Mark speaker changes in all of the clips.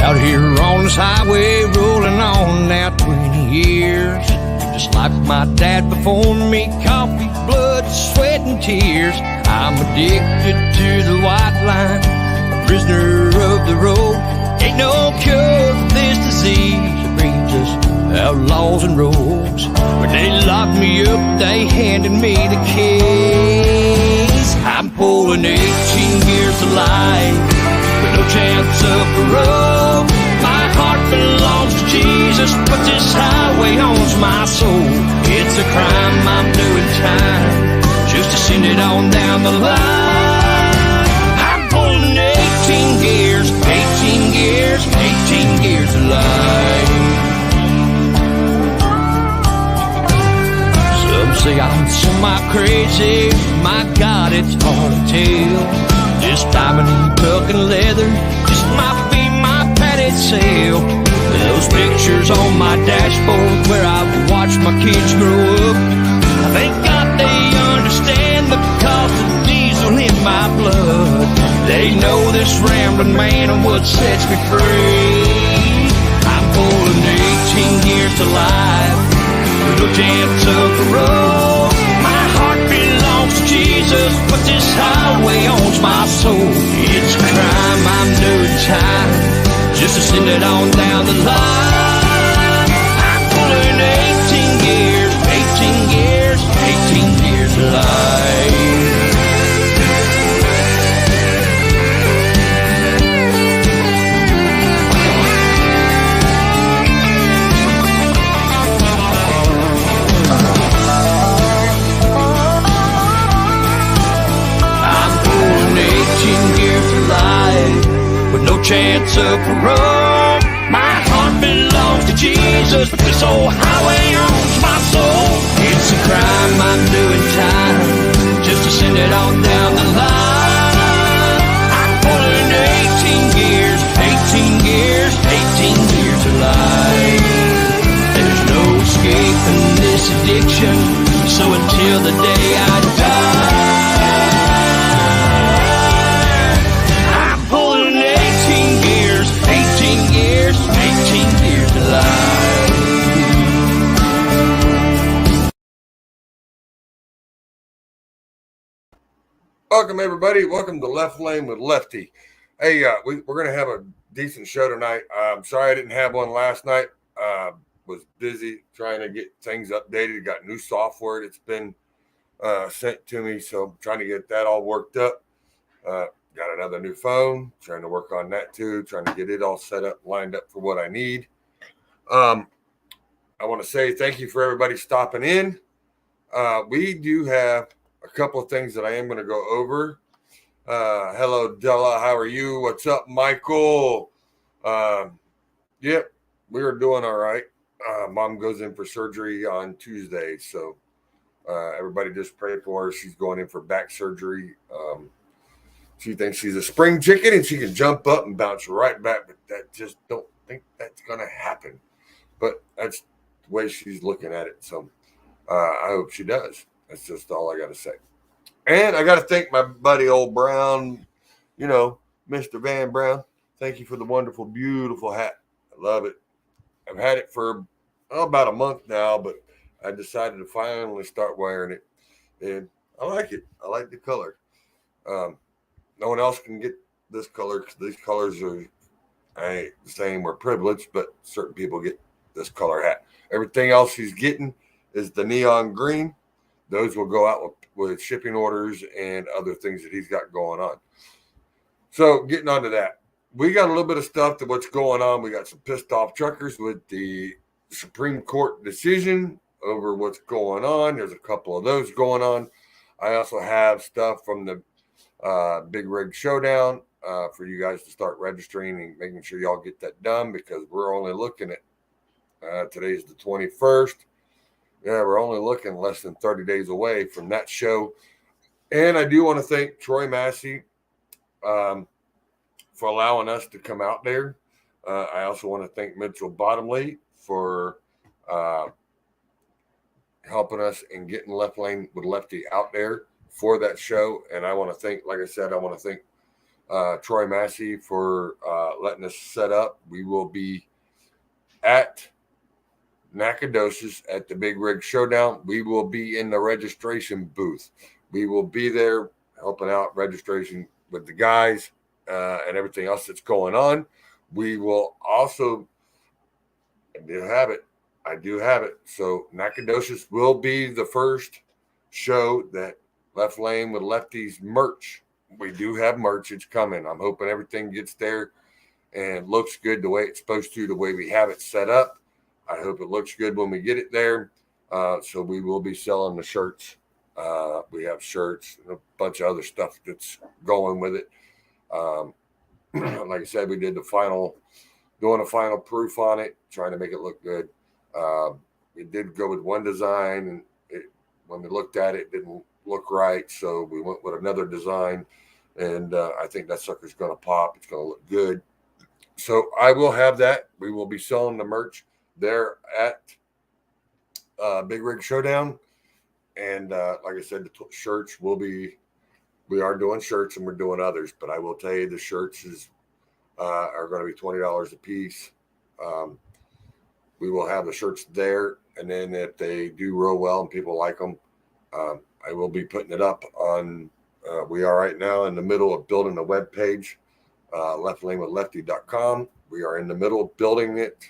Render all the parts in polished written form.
Speaker 1: Out here on this highway, rolling on now 20 years. Just like my dad before me, coffee, blood, sweat, and tears. I'm addicted to the white line, a prisoner of the road. Ain't no cure for this disease, it brings us outlaws and rogues. When they locked me up, they handed me the keys. I'm pulling 18 years to life, with no chance of parole. My heart belongs to Jesus, but this highway owns my soul. It's a crime, I'm doing time, just to send it on down the line. I'm pulling 18 gears, 18 gears, 18 gears of life. Some say I'm semi-crazy, my God, it's hard to tell. This diamond tuck and leather just might be my padded sail. Those pictures on my dashboard where I've watched my kids grow up, I thank God they understand the cost of diesel in my blood. They know this rambling man and what sets me free. I'm pulling 18 years to life, with no chance of parole. My heart belongs to Jesus, but this highway owns my soul. It's a crime, I'm doing time, just to send it on down the line. I'm pulling 18 years, 18 years, 18 years of life. With no chance of parole. My heart belongs to Jesus, but this old highway owns my soul. It's a crime, I'm doing time, just to send it on down the line. I'm pulling 18 gears, 18 gears, 18 years of life. There's no escaping this addiction, so until the day I die,
Speaker 2: welcome everybody. Welcome to Left Lane with Lefty. Hey, we're going to have a decent show tonight. I'm sorry I didn't have one last night. Was busy trying to get things updated. Got new software that's been sent to me, so I'm trying to get that all worked up. Got another new phone, trying to work on that too, trying to get it all set up, lined up for what I need. I want to say thank you for everybody stopping in. We do have a couple of things that I am going to go over. Hello, Della. How are you? What's up, Michael? Yep, we are doing all right. Mom goes in for surgery on Tuesday, so everybody just pray for her. She's going in for back surgery. She thinks she's a spring chicken and she can jump up and bounce right back, but that just don't think that's going to happen. But that's the way she's looking at it, so I hope she does. That's just all I got to say. And I got to thank my buddy, old Brown, Mr. Van Brown. Thank you for the wonderful, beautiful hat. I love it. I've had it for about a month now, but I decided to finally start wearing it. And I like it. I like the color. No one else can get this color because these colors are the same. We're privileged, but certain people get this color hat. Everything else he's getting is the neon green. Those will go out with shipping orders and other things that he's got going on. So getting on to that, we got a little bit of stuff to what's going on. We got some pissed off truckers with the Supreme Court decision over what's going on. There's a couple of those going on. I also have stuff from the Big Rig Showdown for you guys to start registering and making sure y'all get that done, because we're only looking at today's the 21st. Yeah, we're only looking less than 30 days away from that show. And I do want to thank Troy Massey for allowing us to come out there. I also want to thank Mitchell Bottomley for helping us and getting Left Lane with Lefty out there for that show. And I want to thank, like I said, I want to thank Troy Massey for letting us set up. We will be at Nacogdoches at the Big Rig Showdown. We will be in the registration booth. We will be there helping out registration with the guys and everything else that's going on. We will also, I do have it. So Nacogdoches will be the first show that Left Lane with Lefties merch. We do have merch. It's coming. I'm hoping everything gets there and looks good the way it's supposed to, the way we have it set up. I hope it looks good when we get it there. So we will be selling the shirts. We have shirts and a bunch of other stuff that's going with it. Like I said, we did doing a final proof on it, trying to make it look good. We did go with one design, and when we looked at it, it didn't look right. So we went with another design, and I think that sucker's going to pop. It's going to look good. So I will have that. We will be selling the merch there at Big Rig Showdown. And like I said, the shirts we are doing shirts and we're doing others, but I will tell you the shirts are going to be $20 a piece. We will have the shirts there. And then if they do real well and people like them, I will be putting it up on, we are right now in the middle of building a web page, leftlanewithlefty.com. We are in the middle of building it.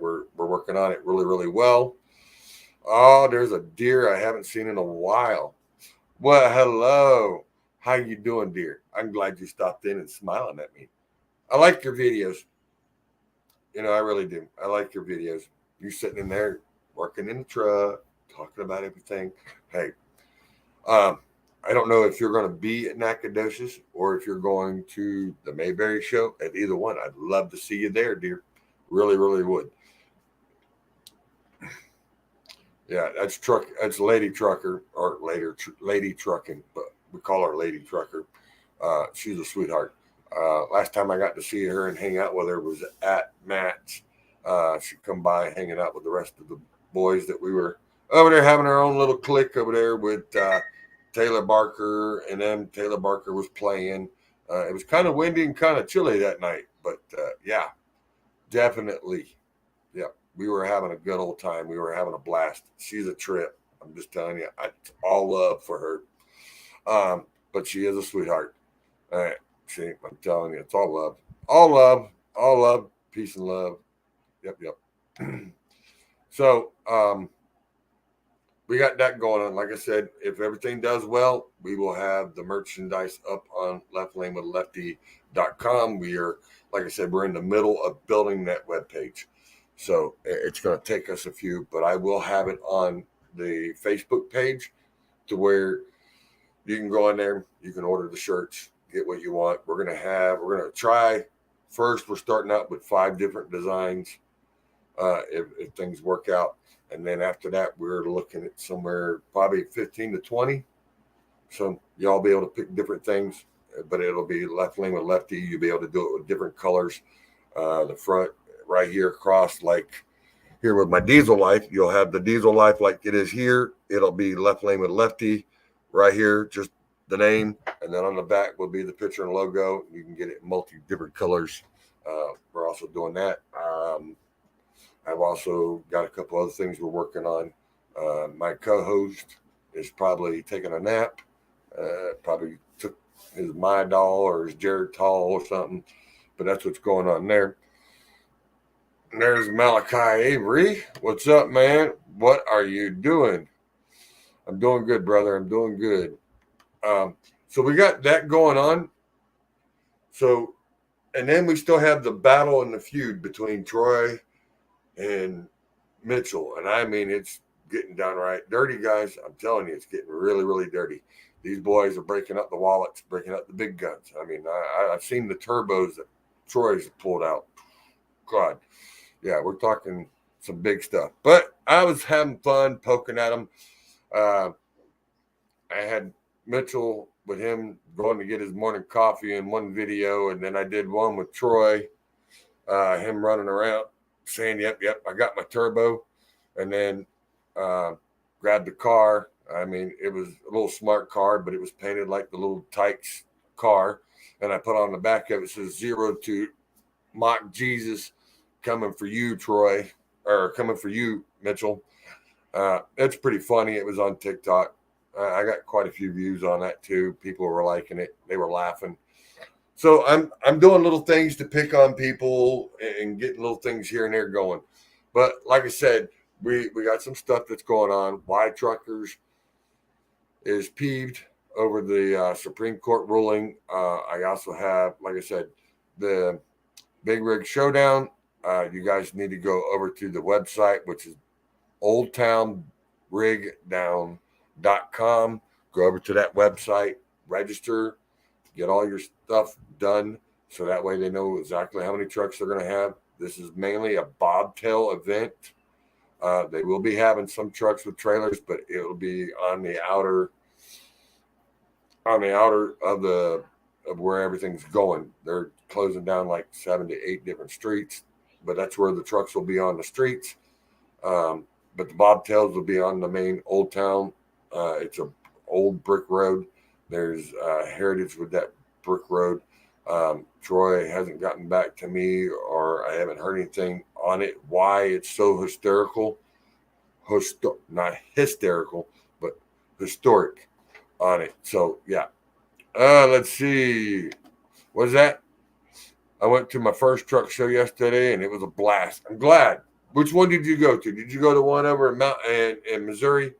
Speaker 2: We're working on it really, really well. Oh, there's a deer I haven't seen in a while. Well, hello. How you doing, dear? I'm glad you stopped in and smiling at me. I like your videos. You know, I really do. I like your videos. You sitting in there working in the truck, talking about everything. Hey, I don't know if you're going to be at Nacogdoches or if you're going to the Mayberry show. At either one, I'd love to see you there, dear. Really, really would. Yeah, that's Lady Trucker, or Lady Trucking, but we call her Lady Trucker. She's a sweetheart. Last time I got to see her and hang out with her was at Matt's. She come by hanging out with the rest of the boys that we were over there having our own little clique over there with Taylor Barker, and then Taylor Barker was playing. It was kind of windy and kind of chilly that night, but yeah, definitely. Yeah, we were having a good old time. We were having a blast. She's a trip. I'm just telling you, all love for her. But she is a sweetheart. I'm telling you, it's all love, peace and love. Yep. So, we got that going on. Like I said, if everything does well, we will have the merchandise up on leftlanewithlefty.com. We are, like I said, we're in the middle of building that webpage. So it's going to take us a few, but I will have it on the Facebook page to where you can go in there. You can order the shirts, get what you want. We're going to try first. We're starting out with 5 different designs. If things work out. And then after that, we're looking at somewhere probably 15 to 20. So y'all be able to pick different things, but it'll be Left Lane with Lefty. You'll be able to do it with different colors. The front right here across, like here with my Diesel Life, you'll have the Diesel Life like it is here. It'll be Left Lane with Lefty right here, just the name. And then on the back will be the picture and logo. You can get it in different colors. We're also doing that. I've also got a couple other things we're working on. My co-host is probably taking a nap. Probably took his Midol or his Geritol or something. But that's what's going on there. And there's Malachi Avery. What's up, man? What are you doing? I'm doing good, brother. I'm doing good. So we got that going on. So, and then we still have the battle and the feud between Troy and Mitchell. And I mean, it's getting downright dirty, guys. I'm telling you, it's getting really, really dirty. These boys are breaking up the wallets, breaking up the big guns. I mean, I've seen the turbos that Troy's pulled out. God, yeah, we're talking some big stuff. But I was having fun poking at them. I had Mitchell with him going to get his morning coffee in one video, and then I did one with Troy, him running around saying, yep, I got my turbo, and then grabbed the car. I mean, it was a little smart car, but it was painted like the little Tykes car. and I put on the back of it, says 0 to Mock Jesus, coming for you, Troy, or coming for you, Mitchell. It's pretty funny. It was on TikTok. I got quite a few views on that too. People were liking it. They were laughing. So I'm doing little things to pick on people and getting little things here and there going. But like I said, we got some stuff that's going on. Why Truckers is peeved over the Supreme Court ruling. I also have, like I said, the Big Rig Showdown. You guys need to go over to the website, which is oldtownrigdown.com. Go over to that website, register, get all your stuff done, so that way they know exactly how many trucks they're going to have. This is mainly a bobtail event. They will be having some trucks with trailers, but it'll be on the outer of where everything's going. They're closing down like 7 to 8 different streets, but that's where the trucks will be on the streets. But the bobtails will be on the main Old Town. It's a old brick road. There's heritage with that brick road. Troy hasn't gotten back to me, or I haven't heard anything on it. Why it's so hysterical? Not hysterical, but historic on it. So yeah. Let's see. What's that? I went to my first truck show yesterday, and it was a blast. I'm glad. Which one did you go to? Did you go to one over in Missouri?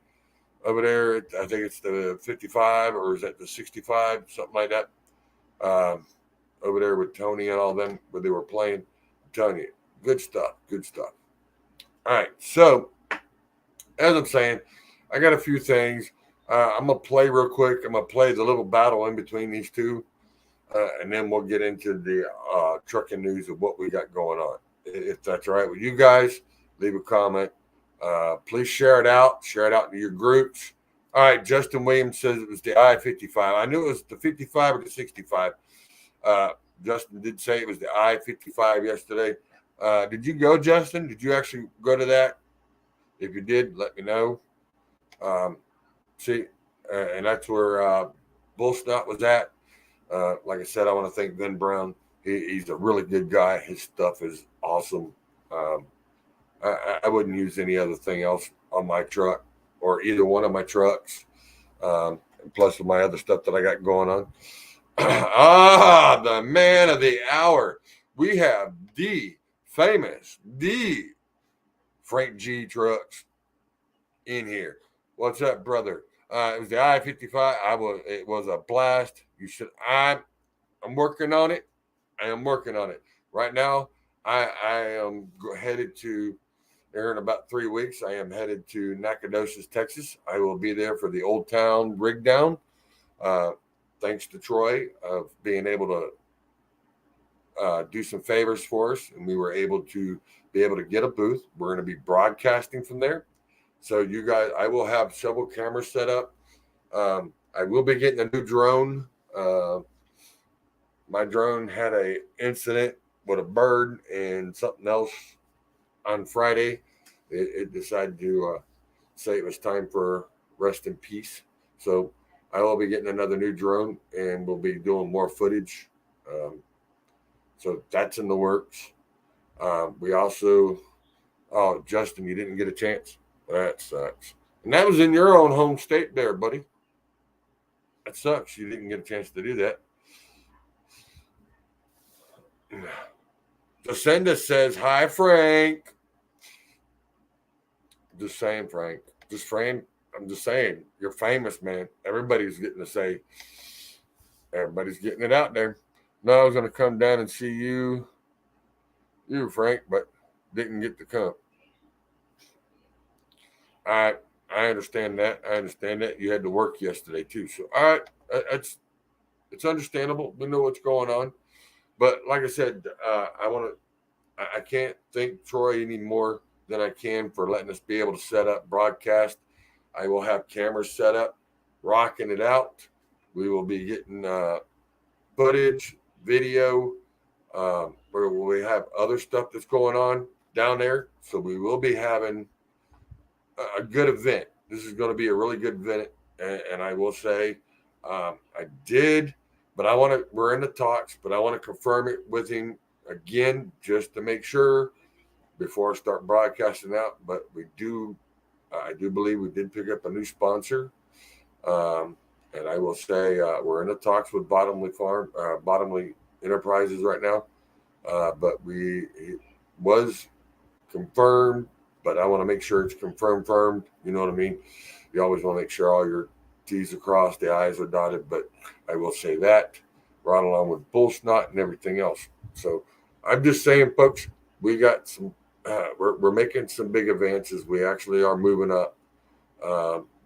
Speaker 2: Over there, I think it's the 55, or is that the 65, something like that. Over there with Tony and all them, where they were playing. I'm telling you, good stuff. All right, so as I'm saying, I got a few things. I'm gonna play real quick. I'm gonna play the little battle in between these two, and then we'll get into the trucking news of what we got going on. If that's all right with you guys, leave a comment. Please share it out to your groups. All right, Justin Williams says it was the I-55. I knew it was the 55 or the 65. Justin did say it was the I-55 yesterday. Did you go, Justin? Did you actually go to that? If you did, let me know. And that's where Bullsnot was at. Like I said, I want to thank Vin Brown. He's a really good guy. His stuff is awesome. I wouldn't use any other thing else on my truck, or either one of my trucks. Plus with my other stuff that I got going on. The man of the hour. We have the famous Frank G Trucks in here. What's up, brother? It was the I-55. It was a blast. I'm working on it. I am working on it right now. I am headed to there in about 3 weeks. I am headed to Nacogdoches, Texas. I will be there for the Old Town Rig Down. Thanks to Troy of being able to do some favors for us, and we were able to get a booth. We're going to be broadcasting from there. So you guys, I will have several cameras set up. I will be getting a new drone. My drone had an incident with a bird and something else on Friday. It decided to say it was time for rest in peace. So I will be getting another new drone, and we'll be doing more footage. So that's in the works. We also, Justin, you didn't get a chance. That sucks. And that was in your own home state there, buddy. That sucks. You didn't get a chance to do that. Jacinda says, hi, Frank. Just saying, Frank. I'm just saying, you're famous, man. Everybody's getting to say, everybody's getting it out there. No, I was going to come down and see you, Frank, but didn't get to come. I understand that. You had to work yesterday too. So all right, it's understandable. We know what's going on. But like I said, I can't thank Troy any more than I can for letting us be able to set up broadcast. I will have cameras set up, rocking it out. We will be getting footage, video, where we have other stuff that's going on down there. So we will be having a good event. This is going to be a really good event. And I will say, I did But we're in the talks, but I want to confirm it with him again just to make sure before I start broadcasting out. But I do believe we did pick up a new sponsor. And I will say we're in the talks with Bottomley Enterprises right now. But it was confirmed, but I want to make sure it's confirmed. You know what I mean? You always want to make sure all your T's are crossed, the I's are dotted. But I will say that right along with Bull Snot and everything else. So I'm just saying, folks, we got some. We're making some big advances. We actually are moving up.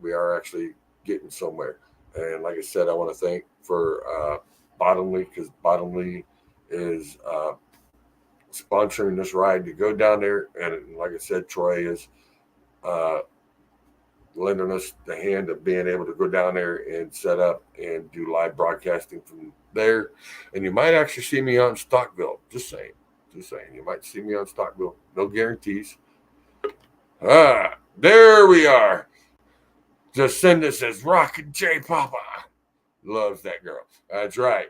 Speaker 2: We are actually getting somewhere. And like I said, I want to thank for Bottomley, because Bottomley is sponsoring this ride to go down there. And like I said, Troy is lending us the hand of being able to go down there and set up and do live broadcasting from there. And you might actually see me on Stockville. Just saying. You might see me on Stockville. No guarantees. There we are. Jacinda says, Rockin' J Papa. Loves that girl. That's right.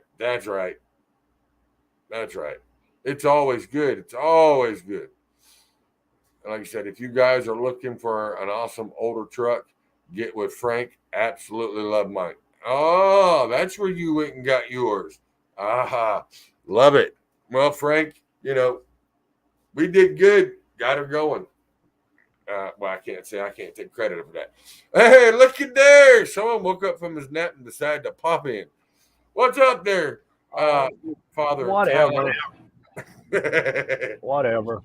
Speaker 2: It's always good. And like I said, if you guys are looking for an awesome older truck, get with Frank. Absolutely love mine. Oh, that's where you went and got yours. Aha. Love it. Well, Frank, we did good. Got her going. Well, I can't take credit for that. Hey, look at there. Someone woke up from his nap and decided to pop in. What's up there, Father?
Speaker 3: Whatever.
Speaker 2: Whatever.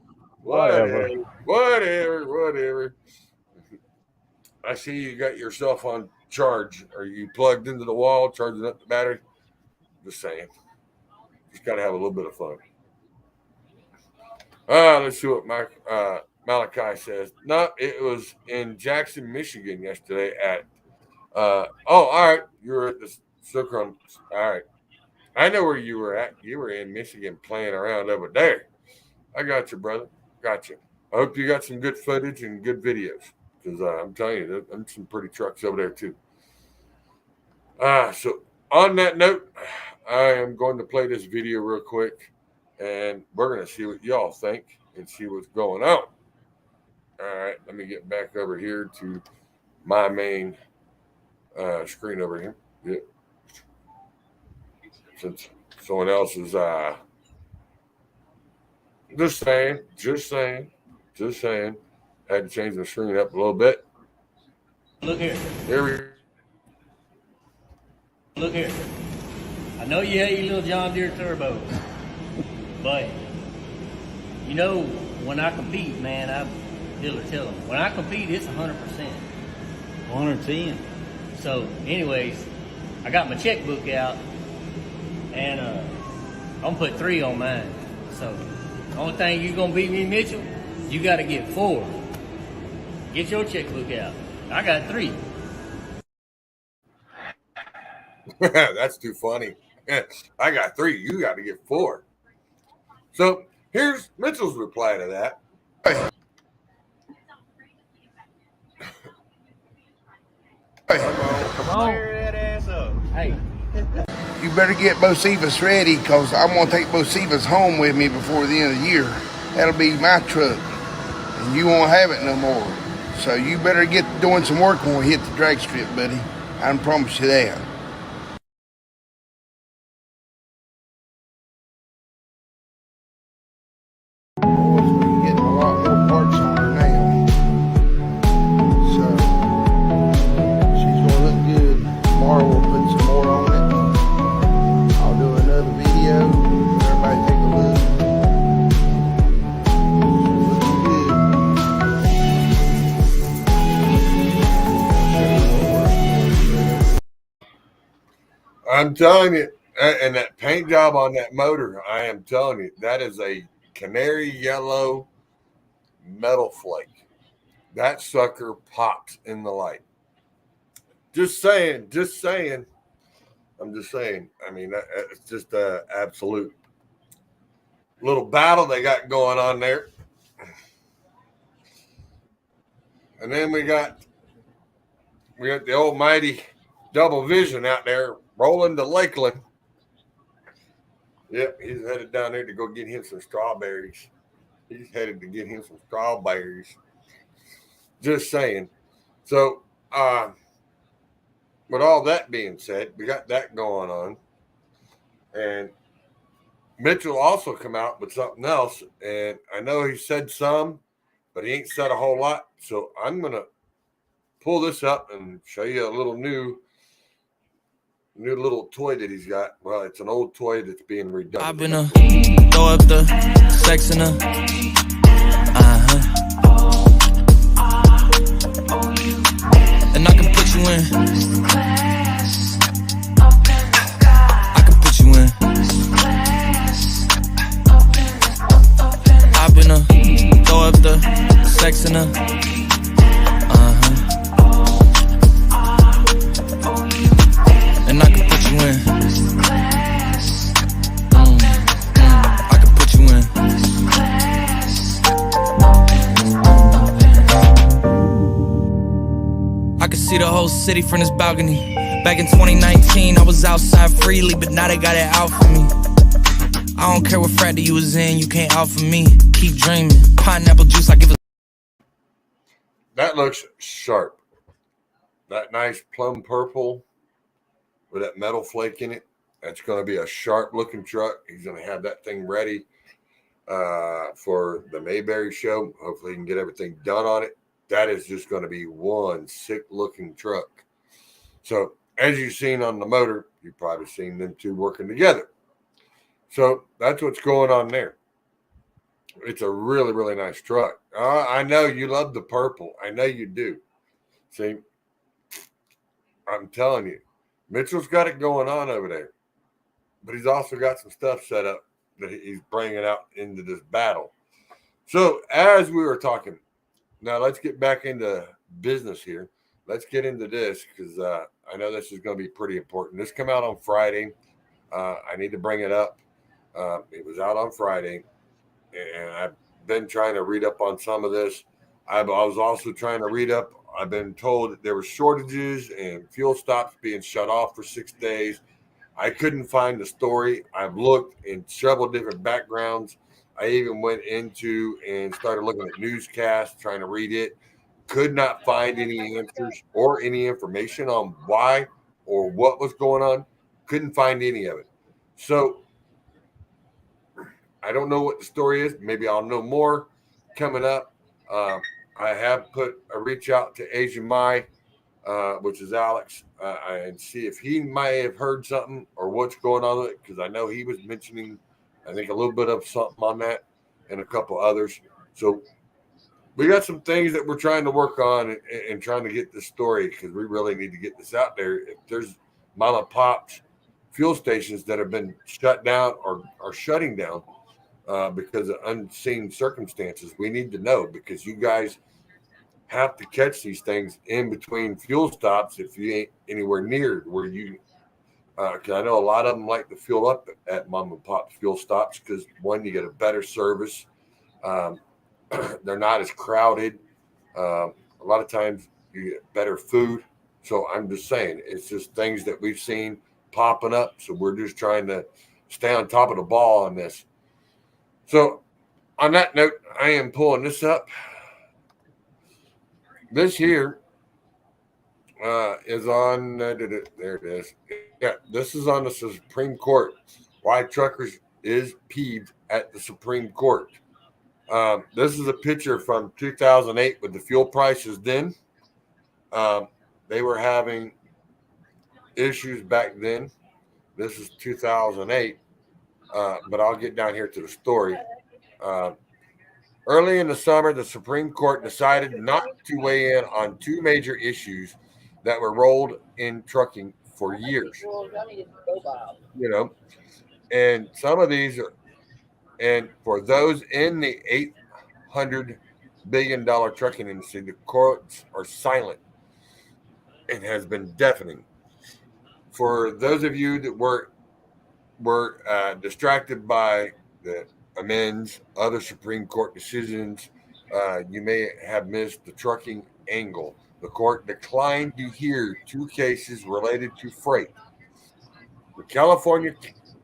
Speaker 2: I see you got yourself on charge. Are you plugged into the wall, charging up the battery? Just saying. Just got to have a little bit of fun. Let's see what Malachi says. No, it was in Jackson, Michigan yesterday at all right. You were at the Silkron. All right. I know where you were at. You were in Michigan playing around over there. I got you, brother. Got you. I hope you got some good footage and good videos, because I'm telling you, there's some pretty trucks over there too. So on that note, I am going to play this video real quick, and we're going to see what y'all think and see what's going on. All right, let me get back over here to my main screen over here. Yeah. Since someone else is just saying. Had to change the screen up a little bit.
Speaker 4: Look here. Look here. I know you hate your little John Deere turbo, but when I compete, man, I tell them when I compete, it's 100%.
Speaker 3: 110.
Speaker 4: So, anyways, I got my checkbook out, and I'm gonna put 3 on mine. So, the only thing you're gonna beat me, Mitchell, you got to get 4. Get your checkbook out. I got 3.
Speaker 2: That's too funny. I got 3. You got to get 4. So here's Mitchell's reply to that.
Speaker 3: Come on.
Speaker 4: Fire that ass up. Hey.
Speaker 5: You better get Bocephus ready, because I'm going to take Bocephus home with me before the end of the year. That'll be my truck, and you won't have it no more. So you better get doing some work when we hit the drag strip, buddy. I can promise you that. We're getting a lot more parts on her now. So she's going to look good. Tomorrow we'll put some more on it. I'll do another video. Everybody take a look. Looking good.
Speaker 2: I'm telling you, and that paint job on that motor, I am telling you, that is a canary yellow metal flake. That sucker pops in the light. Just saying. I'm just saying. I mean, it's just an absolute little battle they got going on there. And then we got the almighty Double Vision out there rolling to Lakeland. Yep, he's headed down there to go get him some strawberries. He's headed to get him some strawberries. Just saying. So, with all that being said, we got that going on. And Mitchell also come out with something else. And I know he said some, but he ain't said a whole lot. So I'm going to pull this up and show you a little new little toy that he's got. Well, it's an old toy that's being redone.
Speaker 6: I've been throw up the sex in her. And I can put you in. I can put you in. I've been throw up the sex in her. And I can put you in. I can put you in. I can see the whole city from this balcony. Back in 2019, I was outside freely, but now they got it out for me. I don't care what frat you was in, you can't out for me. Keep dreaming. Pineapple juice, I give a...
Speaker 2: That looks sharp. That nice plum purple with that metal flake in it. That's going to be a sharp looking truck. He's going to have that thing ready for the Mayberry show. Hopefully he can get everything done on it. That is just going to be one sick looking truck. So as you've seen on the motor, you've probably seen them two working together. So that's what's going on there. It's a really, really nice truck. I know you love the purple. I know you do. See, I'm telling you, Mitchell's got it going on over there. But he's also got some stuff set up that he's bringing out into this battle. So as we were talking, now let's get back into business here. Let's get into this because I know this is going to be pretty important. This came out on Friday. I need to bring it up. It was out on Friday, and I've been trying to read up on some of this. I was also trying to read up. I've been told that there were shortages and fuel stops being shut off for 6 days. I couldn't find the story. I've looked in several different backgrounds. I even went into and started looking at newscasts, trying to read it. Could not find any answers or any information on why or what was going on. Couldn't find any of it. So I don't know what the story is. Maybe I'll know more coming up. I have put a reach out to Asian Mai, which is Alex, and see if he might have heard something or what's going on with it, because I know he was mentioning, I think, a little bit of something on that and a couple others. So we got some things that we're trying to work on and trying to get this story, because we really need to get this out there. If there's mom and pops fuel stations that have been shut down or are shutting down because of unseen circumstances, we need to know, because you guys have to catch these things in between fuel stops if you ain't anywhere near where you because I know a lot of them like to fuel up at mom and pop fuel stops because, one, you get a better service. They're not as crowded. A lot of times you get better food. So I'm just saying, it's just things that we've seen popping up. So we're just trying to stay on top of the ball on this. So on that note, I am pulling this up. This here is on, there it is. Yeah, this is on the Supreme Court. Why truckers is peeved at the Supreme Court. This is a picture from 2008 with the fuel prices then. They were having issues back then. This is 2008, but I'll get down here to the story. Early in the summer, the Supreme Court decided not to weigh in on two major issues that were rolled in trucking for years. You know, and some of these are, and for those in the $800 billion trucking industry, the courts are silent and has been deafening. For those of you that were distracted by the amends, other Supreme Court decisions, you may have missed the trucking angle. The court declined to hear two cases related to freight. The California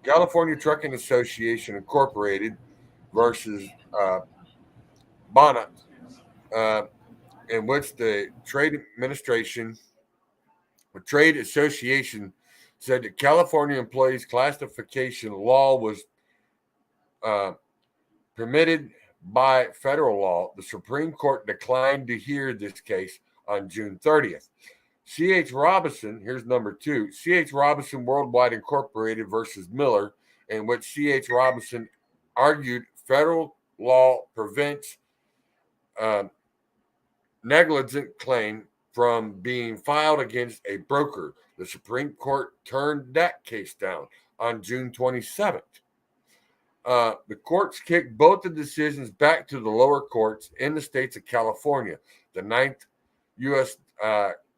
Speaker 2: California Trucking Association Incorporated versus Bonnet, in which the trade association said that California employees classification law was permitted by federal law. The Supreme Court declined to hear this case on June 30th. C.H. Robinson, here's number 2, C.H. Robinson Worldwide Incorporated versus Miller, in which C.H. Robinson argued federal law prevents negligent claim from being filed against a broker. The Supreme Court turned that case down on June 27th. The courts kicked both the decisions back to the lower courts in the states of California. The Ninth U.S.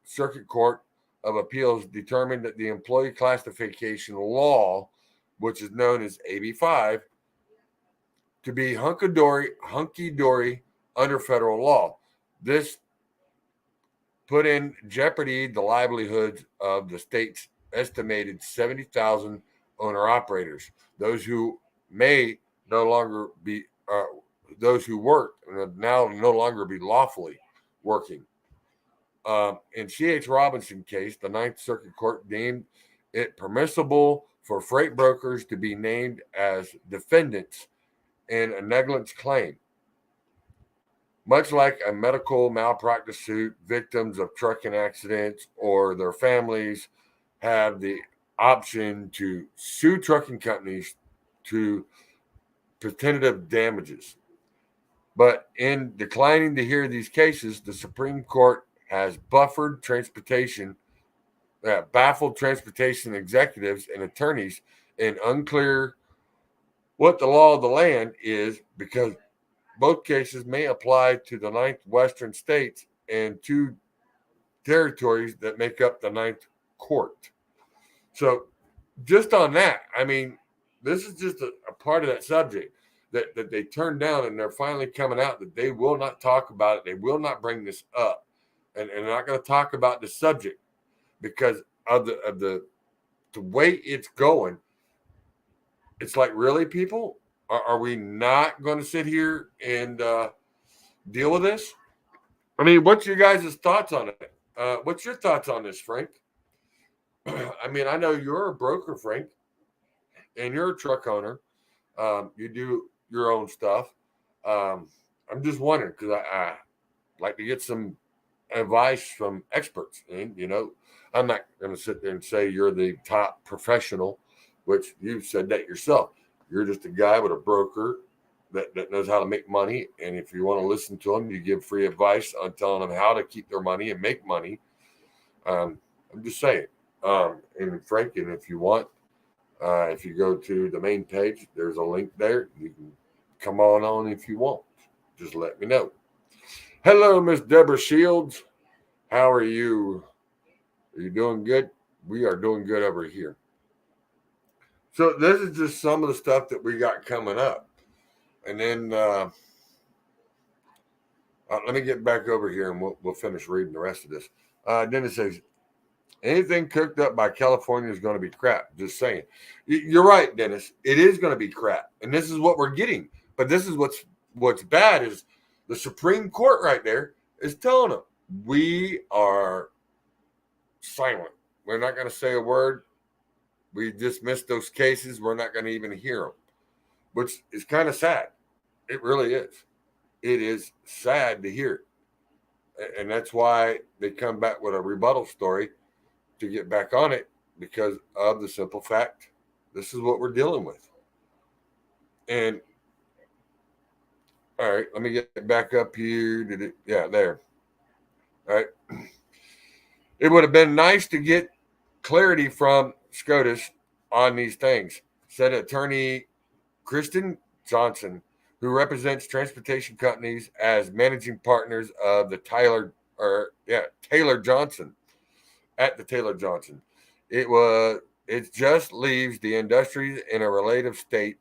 Speaker 2: Circuit Court of Appeals determined that the employee classification law, which is known as AB 5, to be hunky-dory under federal law. This put in jeopardy the livelihoods of the state's estimated 70,000 owner-operators, those who may no longer be, those who work now no longer be lawfully working. In C.H. Robinson case, the Ninth Circuit Court deemed it permissible for freight brokers to be named as defendants in a negligence claim. Much like a medical malpractice suit, victims of trucking accidents or their families have the option to sue trucking companies to punitive damages. But in declining to hear these cases, the Supreme Court has baffled transportation executives and attorneys in unclear what the law of the land is, because both cases may apply to the 9th Western states and 2 territories that make up the 9th court. So just on that, I mean, this is just a part of that subject that they turned down, and they're finally coming out that they will not talk about it. They will not bring this up, and they're not going to talk about the subject because of the way it's going. It's like, really, people? Are we not going to sit here and deal with this? I mean, what's your guys' thoughts on it? What's your thoughts on this, Frank? I mean, I know you're a broker, Frank, and you're a truck owner. You do your own stuff. I'm just wondering because I like to get some advice from experts. And, you know, I'm not going to sit there and say you're the top professional, which you said that yourself. You're just a guy with a broker that knows how to make money. And if you want to listen to them, you give free advice on telling them how to keep their money and make money. I'm just saying. And Frank, and if you want, if you go to the main page, there's a link there. You can come on if you want. Just let me know. Hello, Miss Deborah Shields. How are you? Are you doing good? We are doing good over here. So this is just some of the stuff that we got coming up. And then let me get back over here and we'll finish reading the rest of this. Dennis says, anything cooked up by California is going to be crap. Just saying. You're right, Dennis. It is going to be crap. And this is what we're getting. But this is what's bad is the Supreme Court right there is telling them we are silent. We're not going to say a word. We dismiss those cases. We're not going to even hear them, which is kind of sad. It really is. It is sad to hear. And that's why they come back with a rebuttal story to get back on it, because of the simple fact this is what we're dealing with. And all right, let me get back up here. Yeah, there. All right. It would have been nice to get clarity from SCOTUS on these things, said attorney Kristen Johnson, who represents transportation companies as managing partners of the Taylor Johnson at the Taylor Johnson. It just leaves the industry in a relative state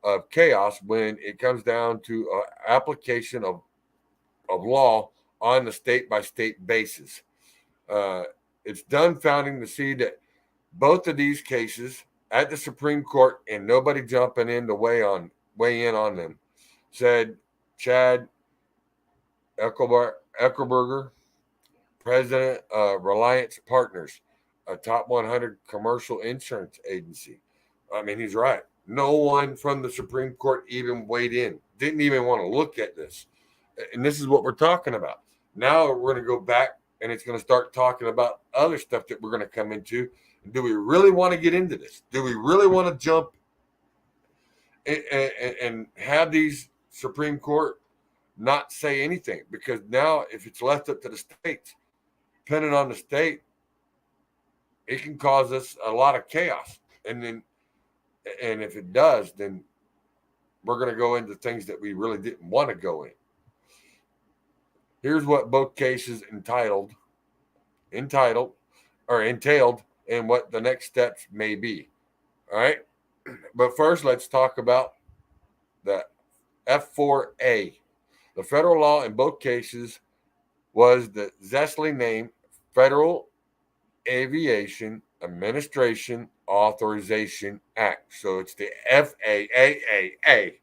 Speaker 2: of chaos when it comes down to application of law on the state-by-state basis. It's dumbfounding to see that both of these cases at the Supreme Court and nobody jumping in to weigh in on them, said Chad Eckelberger, president of Reliance Partners, a top 100 commercial insurance agency. I mean, he's right. No one from the Supreme Court even weighed in, didn't even want to look at this. And this is what we're talking about. Now we're going to go back and it's going to start talking about other stuff that we're going to come into. Do we really want to get into this? Do we really want to jump and have these Supreme Court not say anything? Because now if it's left up to the states, depending on the state, it can cause us a lot of chaos. And if it does, then we're going to go into things that we really didn't want to go in. Here's what both cases entailed, and what the next steps may be. All right. But first, let's talk about the F4A. The federal law in both cases was the zestfully named Federal Aviation Administration Authorization Act. So it's the FAAA.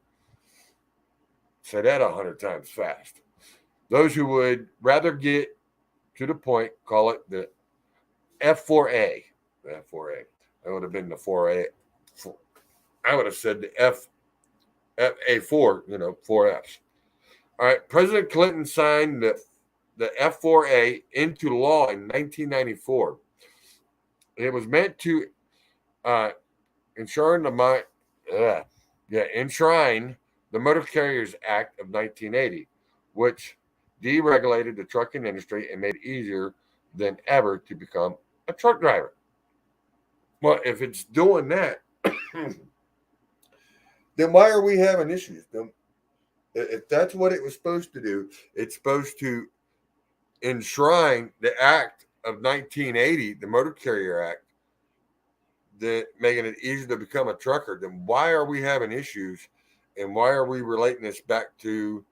Speaker 2: Say that 100 times fast. Those who would rather get to the point call it the F4A. The F4A. That would have been the 4A. I would have said the FA4, 4 Fs. All right. President Clinton signed the F4A into law in 1994. It was meant to enshrine the Motor Carriers Act of 1980, which deregulated the trucking industry and made it easier than ever to become a truck driver. Well, if it's doing that, then why are we having issues? If that's what it was supposed to do, it's supposed to enshrine the Act of 1980, the Motor Carrier Act, that making it easier to become a trucker. Then why are we having issues, and why are we relating this back to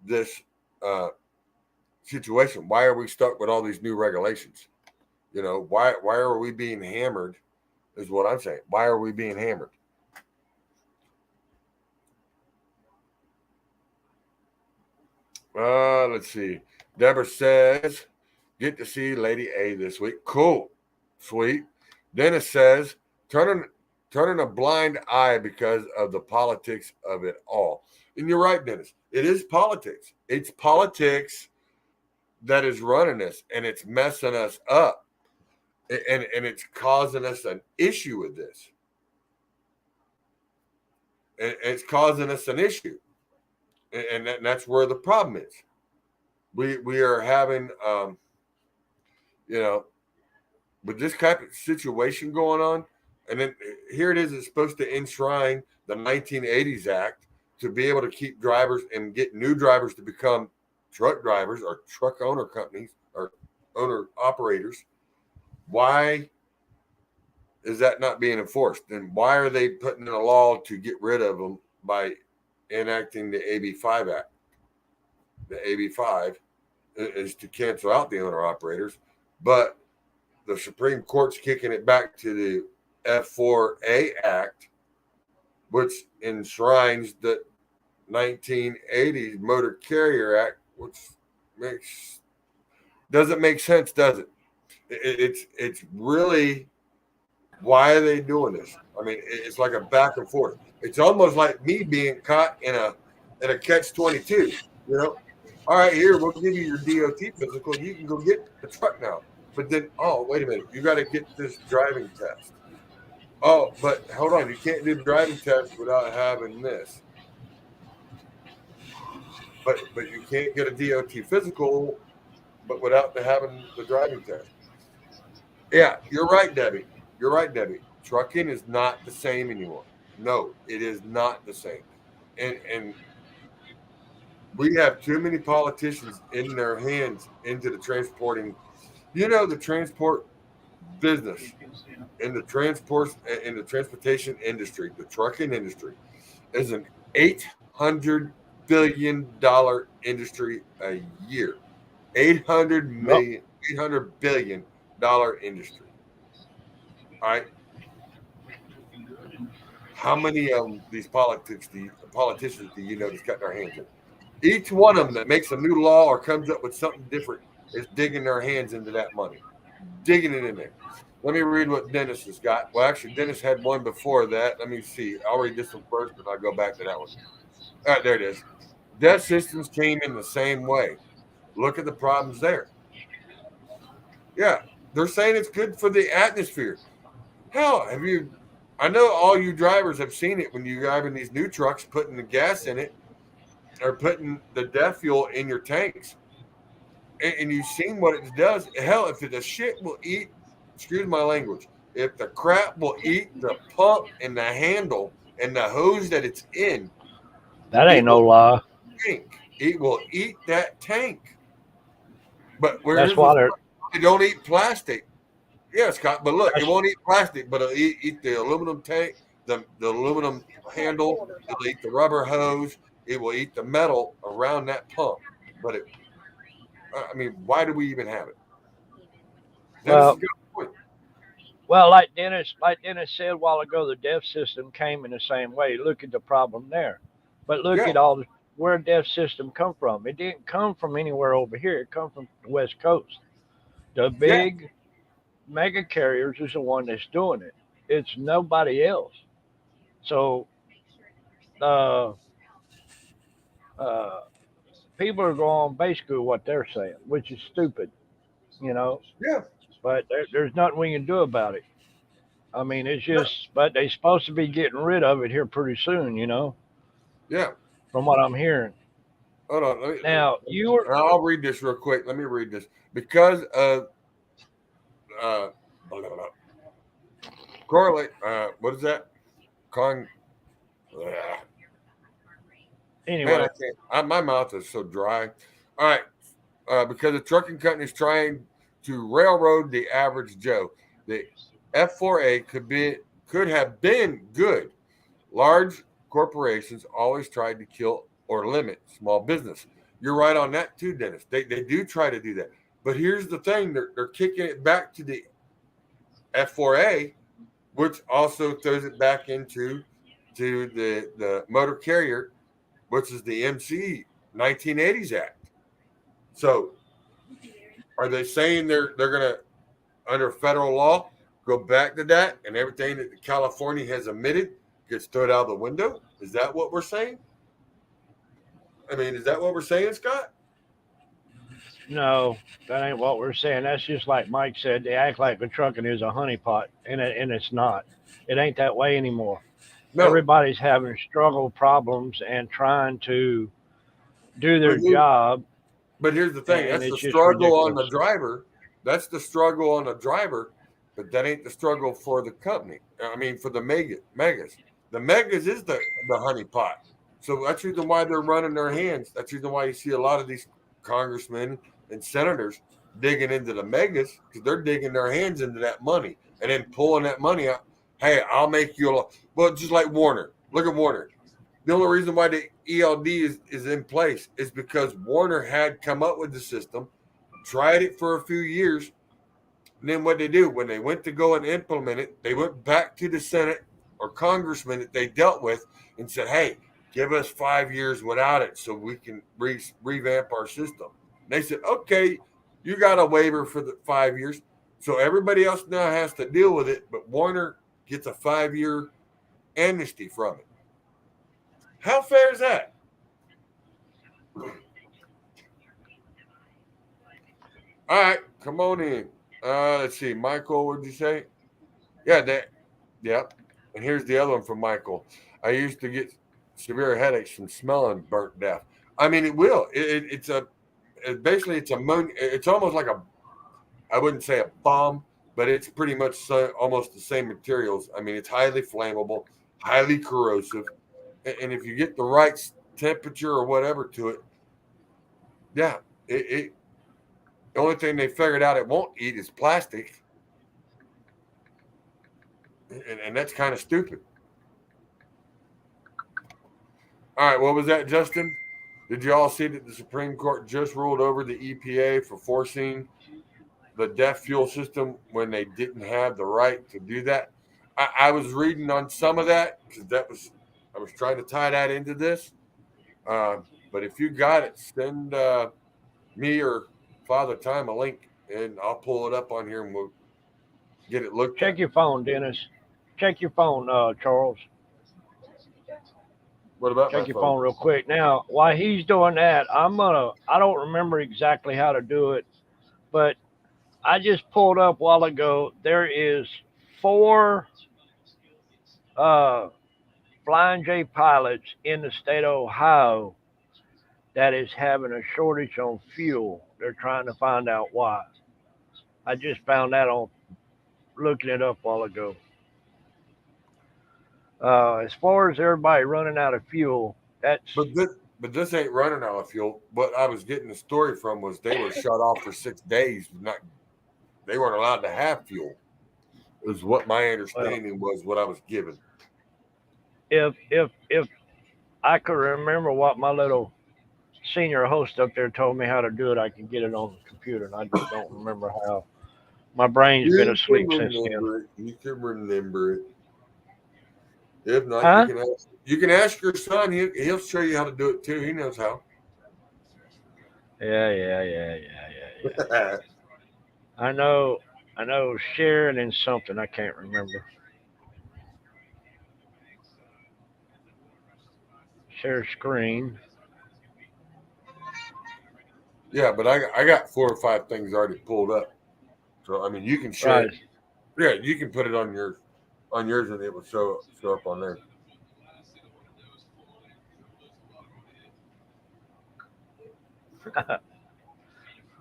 Speaker 2: this situation? Why are we stuck with all these new regulations? Why are we being hammered is what I'm saying. Why are we being hammered? Let's see. Deborah says, get to see Lady A this week. Cool. Sweet. Dennis says, turning a blind eye because of the politics of it all. And you're right, Dennis. It is politics. It's politics that is running us, and it's messing us up. And it's causing us an issue with this. And it's causing us an issue. And that's where the problem is. We are having, with this type of situation going on, and then here it is, it's supposed to enshrine the 1980s Act to be able to keep drivers and get new drivers to become truck drivers or truck owner companies or owner operators. Why is that not being enforced? And why are they putting in a law to get rid of them by enacting the AB5 Act? The AB5 is to cancel out the owner operators, but the Supreme Court's kicking it back to the F4A Act, which enshrines the 1980s Motor Carrier Act, which doesn't make sense, does it? It's really, why are they doing this? I mean, it's like a back and forth. It's almost like me being caught in a catch-22. All right, here, we'll give you your DOT physical. You can go get the truck now. But then, oh, wait a minute, you got to get this driving test. Oh, but hold on, you can't do the driving test without having this. But you can't get a DOT physical, but without having the driving test. Yeah, you're right, Debbie. Trucking is not the same anymore. No, it is not the same. And we have too many politicians in their hands into the transporting. The transport business in the transportation industry, the trucking industry, is an $800 billion industry a year. $800 billion industry. All right. how many of these politicians do you know that's got their hands in? Each one of them that makes a new law or comes up with something different is digging their hands into that money, digging it in there. Let me read what Dennis has got. Well, actually, Dennis had one before that. Let me see. I'll read this one first, and I'll go back to that one. All right, there it is. Death systems came in the same way. Look at the problems there. Yeah, they're saying it's good for the atmosphere. Hell, have you? I know all you drivers have seen it when you're driving these new trucks, putting the gas in it or putting the death fuel in your tanks, and you've seen what it does. Hell, if the shit will eat, excuse my language, if the crap will eat the pump and the handle and the hose that it's in,
Speaker 7: That ain't no lie.
Speaker 2: it will eat that tank. But
Speaker 7: That's why
Speaker 2: they don't eat plastic. Yeah, Scott, but look, it won't eat plastic, but it'll eat the aluminum tank, the aluminum handle, it'll eat the rubber hose, it will eat the metal around that pump. But I mean, why do we even have it?
Speaker 7: Well, like Dennis said a while ago, the deaf system came in the same way. Look at the problem there. But look at where deaf system come from. It didn't come from anywhere over here. It come from the West Coast. The big mega carriers is the one that's doing it. It's nobody else. So people are going basically what they're saying, which is stupid, you know.
Speaker 2: Yeah.
Speaker 7: But there's nothing we can do about it. I mean, it's just, but they're supposed to be getting rid of it here pretty soon, you know.
Speaker 2: Yeah.
Speaker 7: From what I'm hearing.
Speaker 2: Hold on.
Speaker 7: I'll
Speaker 2: read this real quick. Let me read this. Because of correlate. What is that?
Speaker 7: Anyway,
Speaker 2: man, my mouth is so dry. All right. Because the trucking company is trying to railroad the average Joe. The F4A could have been good. Large corporations always tried to kill or limit small business. You're right on that too, Dennis. They do try to do that. But here's the thing: they're kicking it back to the F4A, which also throws it back into the motor carrier, which is the MC 1980s Act. So, are they saying they're gonna, under federal law, go back to that, and everything that California has emitted gets thrown out the window? Is that what we're saying? I mean, is that what we're saying, Scott?
Speaker 7: no, that ain't what we're saying. That's just like Mike said. They act like the trucking is a honeypot, and it's not. It ain't that way anymore. No. Everybody's having struggle problems and trying to do their job.
Speaker 2: But here's the thing: that's the struggle on the driver. That's the struggle on the driver, but that ain't the struggle for the company. I mean, for the megas. The megas is the honeypot. So that's the reason why they're running their hands. That's the reason why you see a lot of these congressmen and senators digging into the megas, because they're digging their hands into that money and then pulling that money out. Hey, I'll make you well, just like Warner. Look at Warner. The only reason why the ELD is in place is because Warner had come up with the system, tried it for a few years, and then what they do, when they went to go and implement it, they went back to the Senate or congressman that they dealt with and said, hey, give us 5 years without it so we can revamp our system. And they said, okay, you got a waiver for the 5 years. So everybody else now has to deal with it, but Warner gets a 5-year amnesty from it. How fair is that? All right, come on in. Let's see. Michael, what did you say? Yep. And here's the other one from Michael. I used to get severe headaches from smelling burnt death. I mean, it will. It's almost like I wouldn't say a bomb, but it's pretty much almost the same materials. I mean, it's highly flammable, highly corrosive. And if you get the right temperature or whatever to it, the only thing they figured out it won't eat is plastic. And that's kind of stupid. All right, what was that, Justin? Did you all see that the Supreme Court just ruled over the EPA for forcing the deaf fuel system when they didn't have the right to do that? I was reading on some of that because I was trying to tie that into this. But if you got it, send me or Father Time a link, and I'll pull it up on here and we'll get it looked
Speaker 7: Check
Speaker 2: at.
Speaker 7: your phone, Dennis. Check your phone, Charles.
Speaker 2: What about
Speaker 7: Check
Speaker 2: my
Speaker 7: your
Speaker 2: phone?
Speaker 7: phone real quick. Now, while he's doing that, I don't remember exactly how to do it, but I just pulled up a while ago. There is 4 uh, Flying J pilots in the state of Ohio that is having a shortage on fuel. They're trying to find out why. I just found that on looking it up a while ago. As far as everybody running out of fuel, that's
Speaker 2: But this ain't running out of fuel. What I was getting the story from was they were shut off for 6 days. They weren't allowed to have fuel. Is what my understanding was. What I was given.
Speaker 7: if I could remember what my little senior host up there told me how to do it, I could get it on the computer, and I just don't remember how. My brain's been asleep since then.
Speaker 2: You can remember it. If not,
Speaker 7: Huh?
Speaker 2: you can ask your son. He'll show you how to do it too. He knows how.
Speaker 7: Yeah. I know sharing and something I can't remember. Share screen.
Speaker 2: Yeah, but I got 4 or 5 things already pulled up. So I mean, you can share.
Speaker 7: Right.
Speaker 2: It. Yeah, you can put it on yours, and it will show up on there.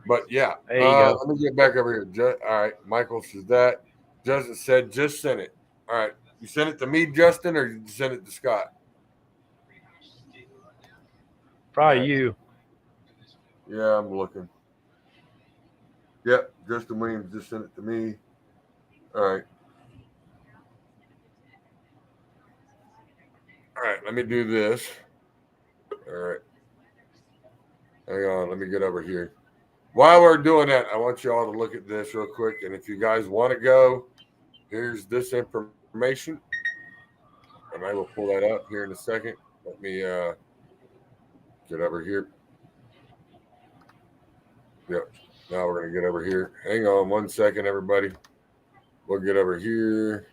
Speaker 2: But yeah,
Speaker 7: There you go.
Speaker 2: let me get back over here. All right, Michael says that. Justin said, just send it. All right, you sent it to me, Justin, or you send it to Scott?
Speaker 7: Probably
Speaker 2: Right.
Speaker 7: you.
Speaker 2: Yeah, I'm looking. Yep, Justin Williams just sent it to me. All right. All right, let me do this. All right. Hang on, let me get over here. While we're doing that, I want you all to look at this real quick. And if you guys want to go, here's this information. And I will pull that up here in a second. Let me get over here. Yep. Now we're going to get over here. Hang on 1 second, everybody. We'll get over here.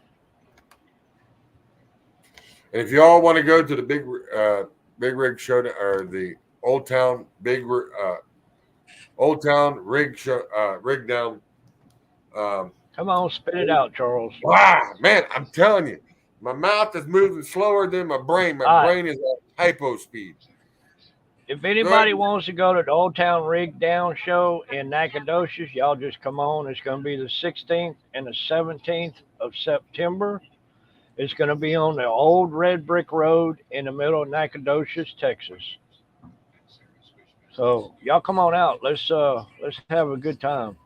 Speaker 2: And if you all want to go to the big rig show or the Old Town rig show, rig down.
Speaker 7: Come on, spit it out, Charles.
Speaker 2: Wow, man, I'm telling you, my mouth is moving slower than my brain. My brain is at hypo speed.
Speaker 7: If anybody wants to go to the Old Town Rig Down show in Nacogdoches, y'all just come on. It's going to be the 16th and the 17th of September. It's going to be on the old red brick road in the middle of Nacogdoches, Texas. So y'all come on out. Let's have a good time.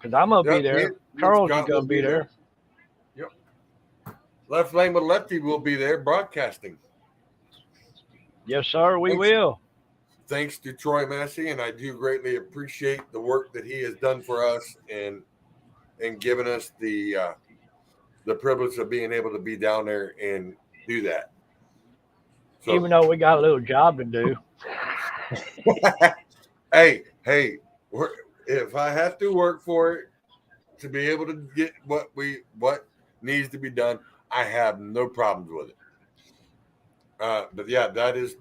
Speaker 7: Cause I'm gonna be there. Charles is gonna be there.
Speaker 2: Yep. Left Lane with Lefty will be there broadcasting.
Speaker 7: Yes, sir. We will.
Speaker 2: Thanks to Troy Massey, and I do greatly appreciate the work that he has done for us and given us the privilege of being able to be down there and do that. So,
Speaker 7: even though we got a little job to do.
Speaker 2: hey, if I have to work for it to be able to get what needs to be done, I have no problems with it. But yeah, that is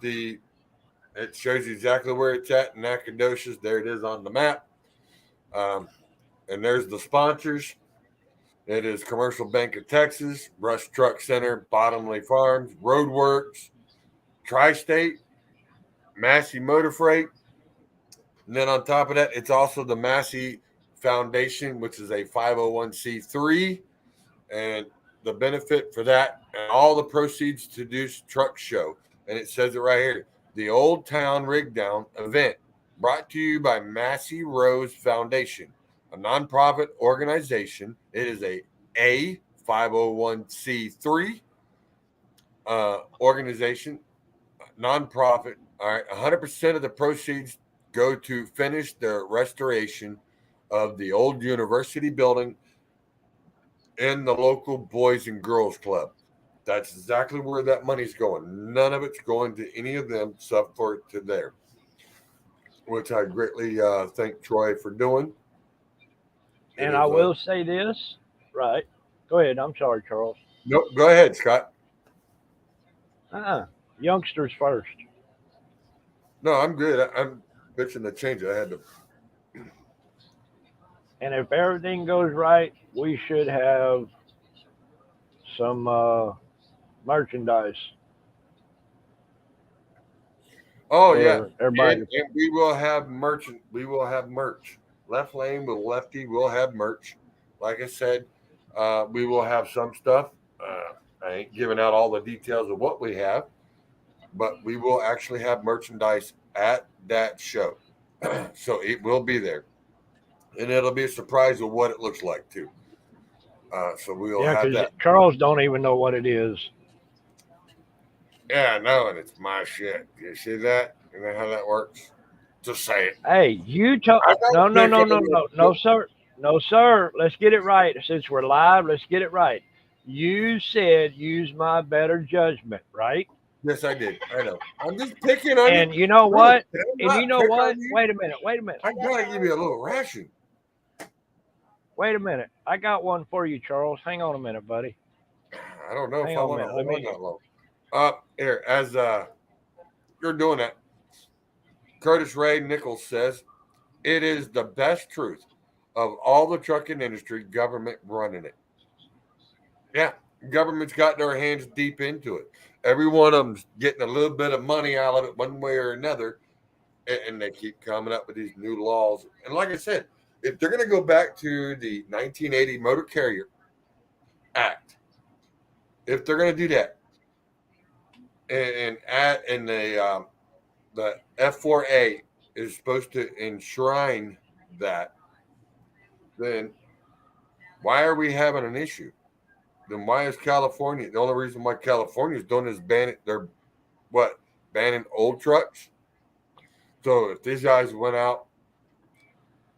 Speaker 2: it shows you exactly where it's at in Nacogdoches. There it is on the map. And there's the sponsors. It is Commercial Bank of Texas, Rush Truck Center, Bottomley Farms, Roadworks, Tri-State, Massey Motor Freight. And then on top of that, it's also the Massey Foundation, which is a 501c3. And the benefit for that and all the proceeds to do truck show. And it says it right here. The Old Town Rig Down event brought to you by Massey Rose Foundation, a nonprofit organization. It is a 501c3 organization, nonprofit. All right, 100% of the proceeds go to finish the restoration of the old university building in the local Boys and Girls Club. That's exactly where that money's going. None of it's going to any of them except for to there, which I greatly thank Troy for doing. It
Speaker 7: And
Speaker 2: is
Speaker 7: I will say this, right? Go ahead. I'm sorry, Charles.
Speaker 2: Nope, go ahead, Scott.
Speaker 7: Youngsters first.
Speaker 2: No, I'm good. I'm bitching to change it. I had to.
Speaker 7: And if everything goes right, we should have some merchandise.
Speaker 2: Oh
Speaker 7: for
Speaker 2: yeah,
Speaker 7: everybody.
Speaker 2: and we will have merchant. We will have merch. Left lane with Lefty will have merch. Like I said, we will have some stuff. I ain't giving out all the details of what we have, but we will actually have merchandise at that show. So it will be there, and it'll be a surprise of what it looks like too. So we'll
Speaker 7: Yeah,
Speaker 2: have
Speaker 7: because
Speaker 2: that.
Speaker 7: Charles don't even know what it is.
Speaker 2: Yeah, I know, and it's my shit. You see that? You know how that works? Just say it.
Speaker 7: Hey, you told
Speaker 2: I gotta
Speaker 7: no, sir. No, sir. Let's get it right. Since we're live, let's get it right. You said use my better judgment, right?
Speaker 2: Yes, I did. I know. I'm just picking on
Speaker 7: And
Speaker 2: you.
Speaker 7: you know what?
Speaker 2: I'm
Speaker 7: And
Speaker 2: not
Speaker 7: you know
Speaker 2: picking
Speaker 7: what?
Speaker 2: on you.
Speaker 7: Wait a minute. Wait a minute.
Speaker 2: I gotta give you a little ration.
Speaker 7: Wait a minute. I got one for you, Charles. Hang on a minute, buddy.
Speaker 2: I don't know if
Speaker 7: Hang
Speaker 2: I
Speaker 7: on a
Speaker 2: want to
Speaker 7: minute.
Speaker 2: hold
Speaker 7: Let
Speaker 2: on
Speaker 7: me.
Speaker 2: that long. Here, as you're doing that, Curtis Ray Nichols says it is the best truth of all the trucking industry, government running it. Yeah, government's got their hands deep into it. Every one of them's getting a little bit of money out of it one way or another, and they keep coming up with these new laws. And like I said, if they're going to go back to the 1980 Motor Carrier Act, if they're going to do that, and add in the F4A is supposed to enshrine that, then why are we having an issue? Then why is California the only reason why California is doing is banning banning old trucks? So if these guys went out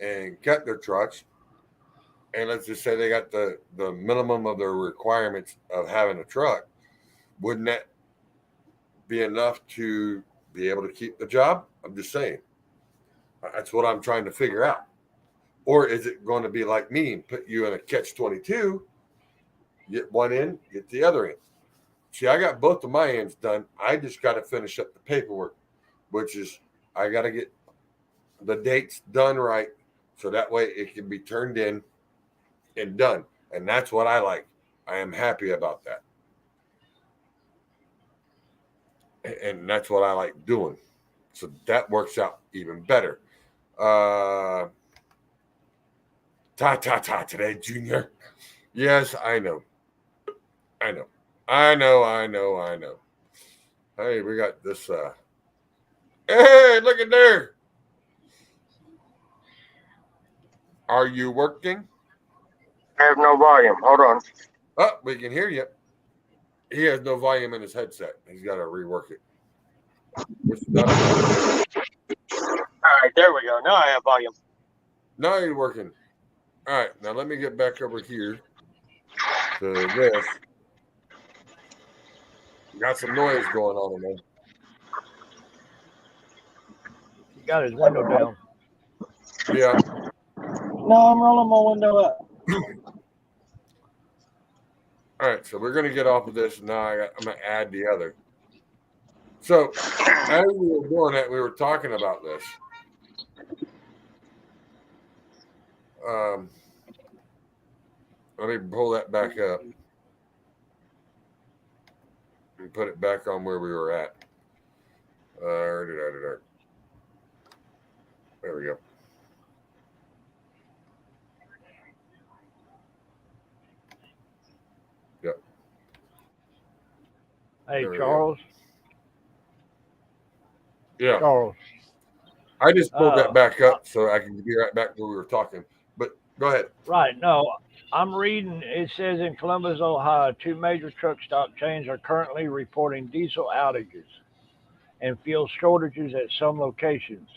Speaker 2: and kept their trucks, and let's just say they got the minimum of their requirements of having a truck, wouldn't that be enough to be able to keep the job? I'm just saying. That's what I'm trying to figure out. Or is it going to be like me and put you in a catch-22, get one in, get the other in? See, I got both of my ends done. I just got to finish up the paperwork, which is I got to get the dates done right so that way it can be turned in and done. And that's what I like. I am happy about that. And that's what I like doing. So that works out even better. Today, Junior. Yes, I know. Hey, we got this. Hey, look at there. Are you working?
Speaker 8: I have no volume. Hold on.
Speaker 2: Oh, we can hear you. He has no volume in his headset. He's got to rework it.
Speaker 8: All right, there we go. Now I have volume.
Speaker 2: Now you're working. All right, now let me get back over here to this. Got some noise going on, man.
Speaker 7: He got his window down.
Speaker 2: Yeah.
Speaker 8: No, I'm rolling my window up.
Speaker 2: All right, so we're going to get off of this. Now I'm going to add the other. So as we were doing that, we were talking about this. Let me pull that back up and put it back on where we were at. There we go. Yep.
Speaker 7: Hey,
Speaker 2: There we
Speaker 7: Charles.
Speaker 2: Yeah.
Speaker 7: Charles.
Speaker 2: I just pulled that back up so I can be right back where we were talking. But go ahead.
Speaker 7: Right. No, I'm reading. It says in Columbus, Ohio, 2 major truck stop chains are currently reporting diesel outages and fuel shortages at some locations.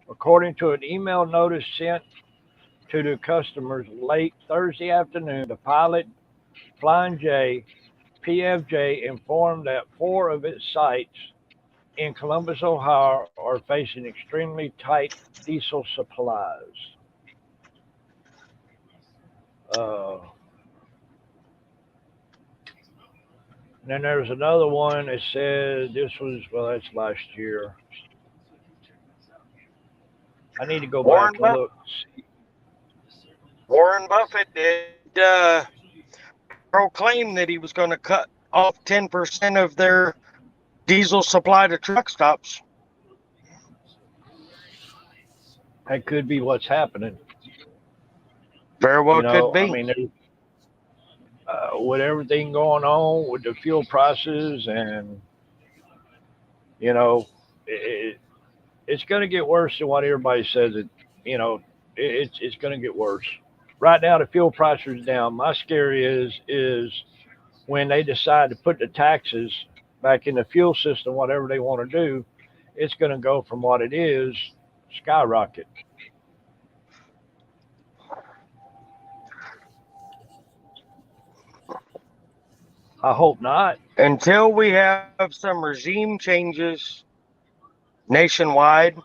Speaker 7: According to an email notice sent to the customers late Thursday afternoon, the Pilot Flying J, PFJ informed that 4 of its sites in Columbus, Ohio are facing extremely tight diesel supplies. Then there's another one that said this was, well, that's last year. I need to go
Speaker 8: Warren
Speaker 7: back and look.
Speaker 8: Warren Buffett did proclaim that he was going to cut off 10% of their diesel supply to truck stops.
Speaker 7: That could be what's happening.
Speaker 8: Very well could be.
Speaker 7: I mean, with everything going on with the fuel prices, and it's going to get worse than what everybody says. It's going to get worse. Right now, the fuel price is down. My scare is when they decide to put the taxes back in the fuel system, whatever they want to do, it's going to go from what it is, skyrocket. I hope not.
Speaker 8: Until we have some regime changes nationwide,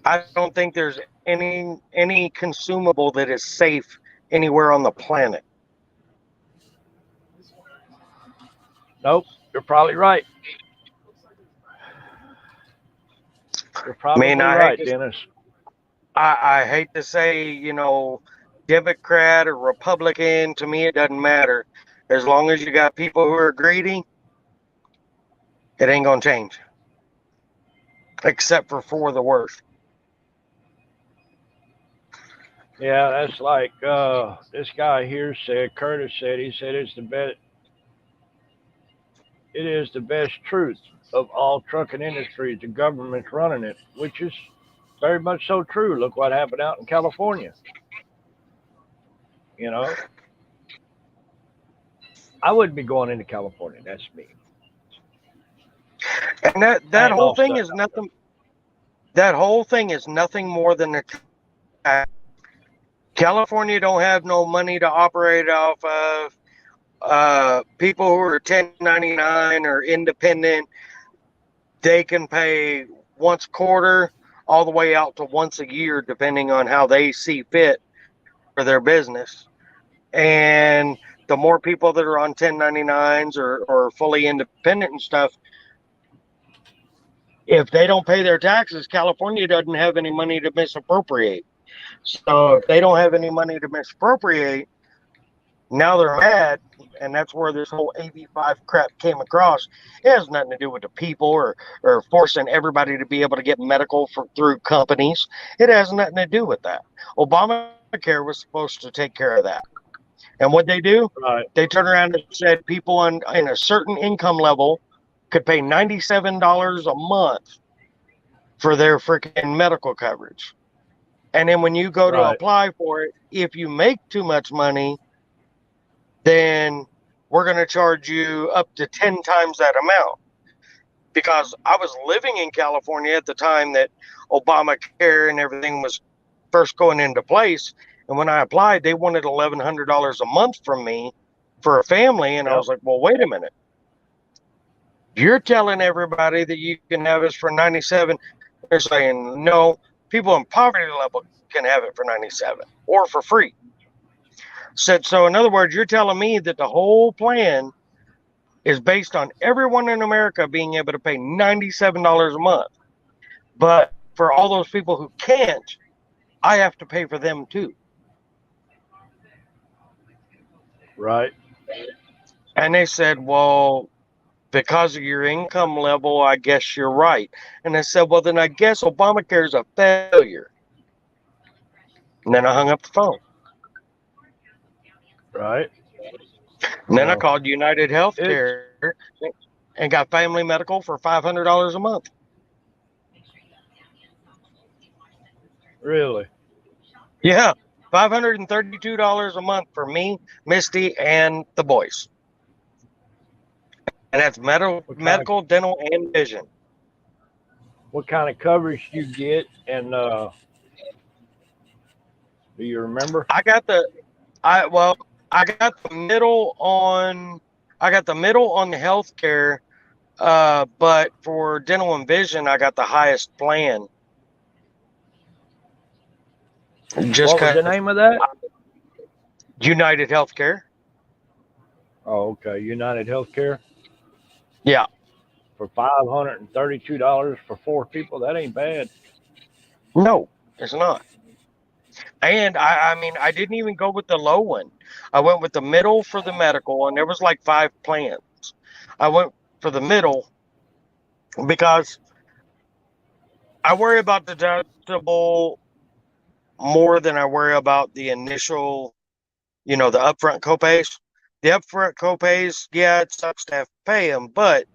Speaker 8: I don't think there's any consumable that is safe anywhere on the planet.
Speaker 7: Nope, you're probably right. You're probably right, Dennis.
Speaker 8: I hate to say, Democrat or Republican, to me it doesn't matter. As long as you got people who are greedy, it ain't gonna change. Except for the worst.
Speaker 7: Yeah, that's like this guy here said, Curtis said, he said it's the best. It is the best truth of all trucking industries. The government's running it, which is very much so true. Look what happened out in California. I wouldn't be going into California. That's me.
Speaker 8: And that whole thing is nothing. That whole thing is nothing more than a tax. California don't have no money to operate off of. People who are 1099 or independent, they can pay once a quarter all the way out to once a year, depending on how they see fit for their business. And the more people that are on 1099s or fully independent and stuff, if they don't pay their taxes, California doesn't have any money to misappropriate. So if they don't have any money to misappropriate, now they're mad, and that's where this whole AB5 crap came across. It has nothing to do with the people or forcing everybody to be able to get medical through companies. It has nothing to do with that. Obamacare was supposed to take care of that. And what they do, They turned around and said people in a certain income level could pay $97 a month for their freaking medical coverage. And then when you go to apply for it, if you make too much money, then we're going to charge you up to 10 times that amount. Because I was living in California at the time that Obamacare and everything was first going into place. And when I applied, they wanted $1,100 a month from me for a family. And I was like, well, wait a minute. You're telling everybody that you can have this for $97. They're saying, no, people in poverty level can have it for $97 or for free. Said, so in other words, you're telling me that the whole plan is based on everyone in America being able to pay $97 a month. But for all those people who can't, I have to pay for them too.
Speaker 7: Right.
Speaker 8: And they said, well, because of your income level, I guess you're right. And I said, well, then I guess Obamacare is a failure. And then I hung up the phone.
Speaker 7: Right.
Speaker 8: And then I called United Healthcare and got family medical for $500 a month.
Speaker 7: Really?
Speaker 8: Yeah. $532 a month for me, Misty, and the boys. And that's medical, dental, and vision.
Speaker 7: What kind of coverage you get, and do you remember?
Speaker 8: I got the I got the middle on the healthcare, but for dental and vision, I got the highest plan. Just
Speaker 7: What was the name of that?
Speaker 8: United Healthcare.
Speaker 7: Oh, okay. United Healthcare
Speaker 8: Yeah.
Speaker 7: for $532 for 4 people. That ain't bad.
Speaker 8: No, it's not. And I mean, I didn't even go with the low one. I went with the middle for the medical, and there was like 5 plans. I went for the middle because I worry about the deductible more than I worry about the initial, the upfront copays. The upfront copays, yeah, it sucks to have to pay them, but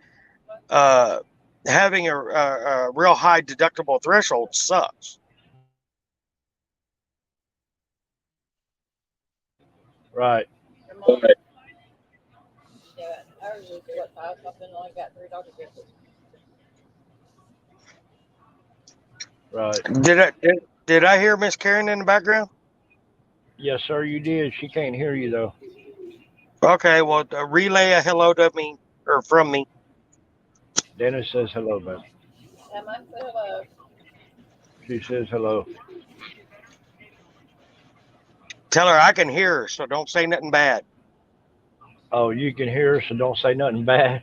Speaker 8: having a real high deductible threshold sucks.
Speaker 7: Right. Right.
Speaker 8: Did I hear Miss Karen in the background?
Speaker 7: Yes, sir, you did. She can't hear you though.
Speaker 8: Okay, well, relay a hello to me or from me.
Speaker 7: Dennis says hello, man. She says hello.
Speaker 8: Tell her I can hear her, so don't say nothing bad.
Speaker 7: Oh, you can hear her, so don't say nothing bad.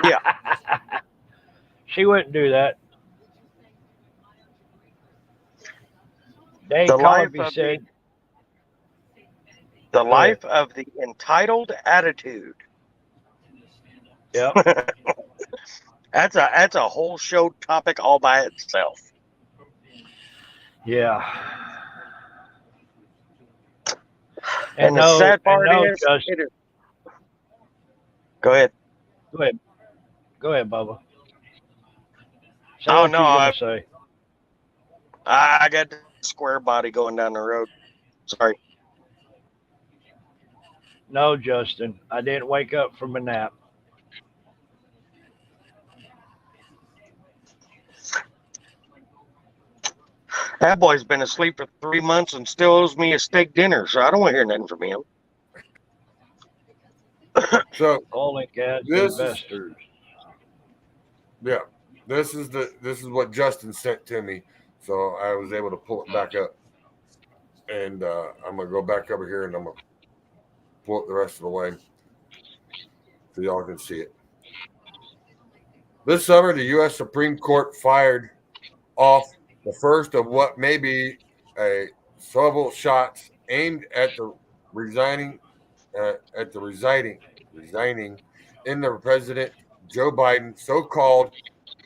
Speaker 8: Yeah.
Speaker 7: She wouldn't do that. Dave
Speaker 8: The life
Speaker 7: Cosby
Speaker 8: of
Speaker 7: said,
Speaker 8: the life of the entitled attitude.
Speaker 7: Yep.
Speaker 8: That's a whole show topic all by itself.
Speaker 7: Yeah.
Speaker 8: And the sad part is, go ahead.
Speaker 7: Go ahead, Bubba. Say
Speaker 8: Oh
Speaker 7: what
Speaker 8: no,
Speaker 7: you gonna say.
Speaker 8: I got the square body going down the road. Sorry.
Speaker 7: No, Justin, I didn't wake up from a nap.
Speaker 8: That boy's been asleep for 3 months and still owes me a steak dinner, so I don't want to hear nothing from him.
Speaker 2: So
Speaker 7: Only cats
Speaker 2: this
Speaker 7: investors.
Speaker 2: Yeah, this is what Justin sent to me, so I was able to pull it back up, and I'm gonna go back over here and I'm gonna pull it the rest of the way so y'all can see it. This summer, the U.S. Supreme Court fired off the first of what may be several shots aimed at the resigning in the President Joe Biden so-called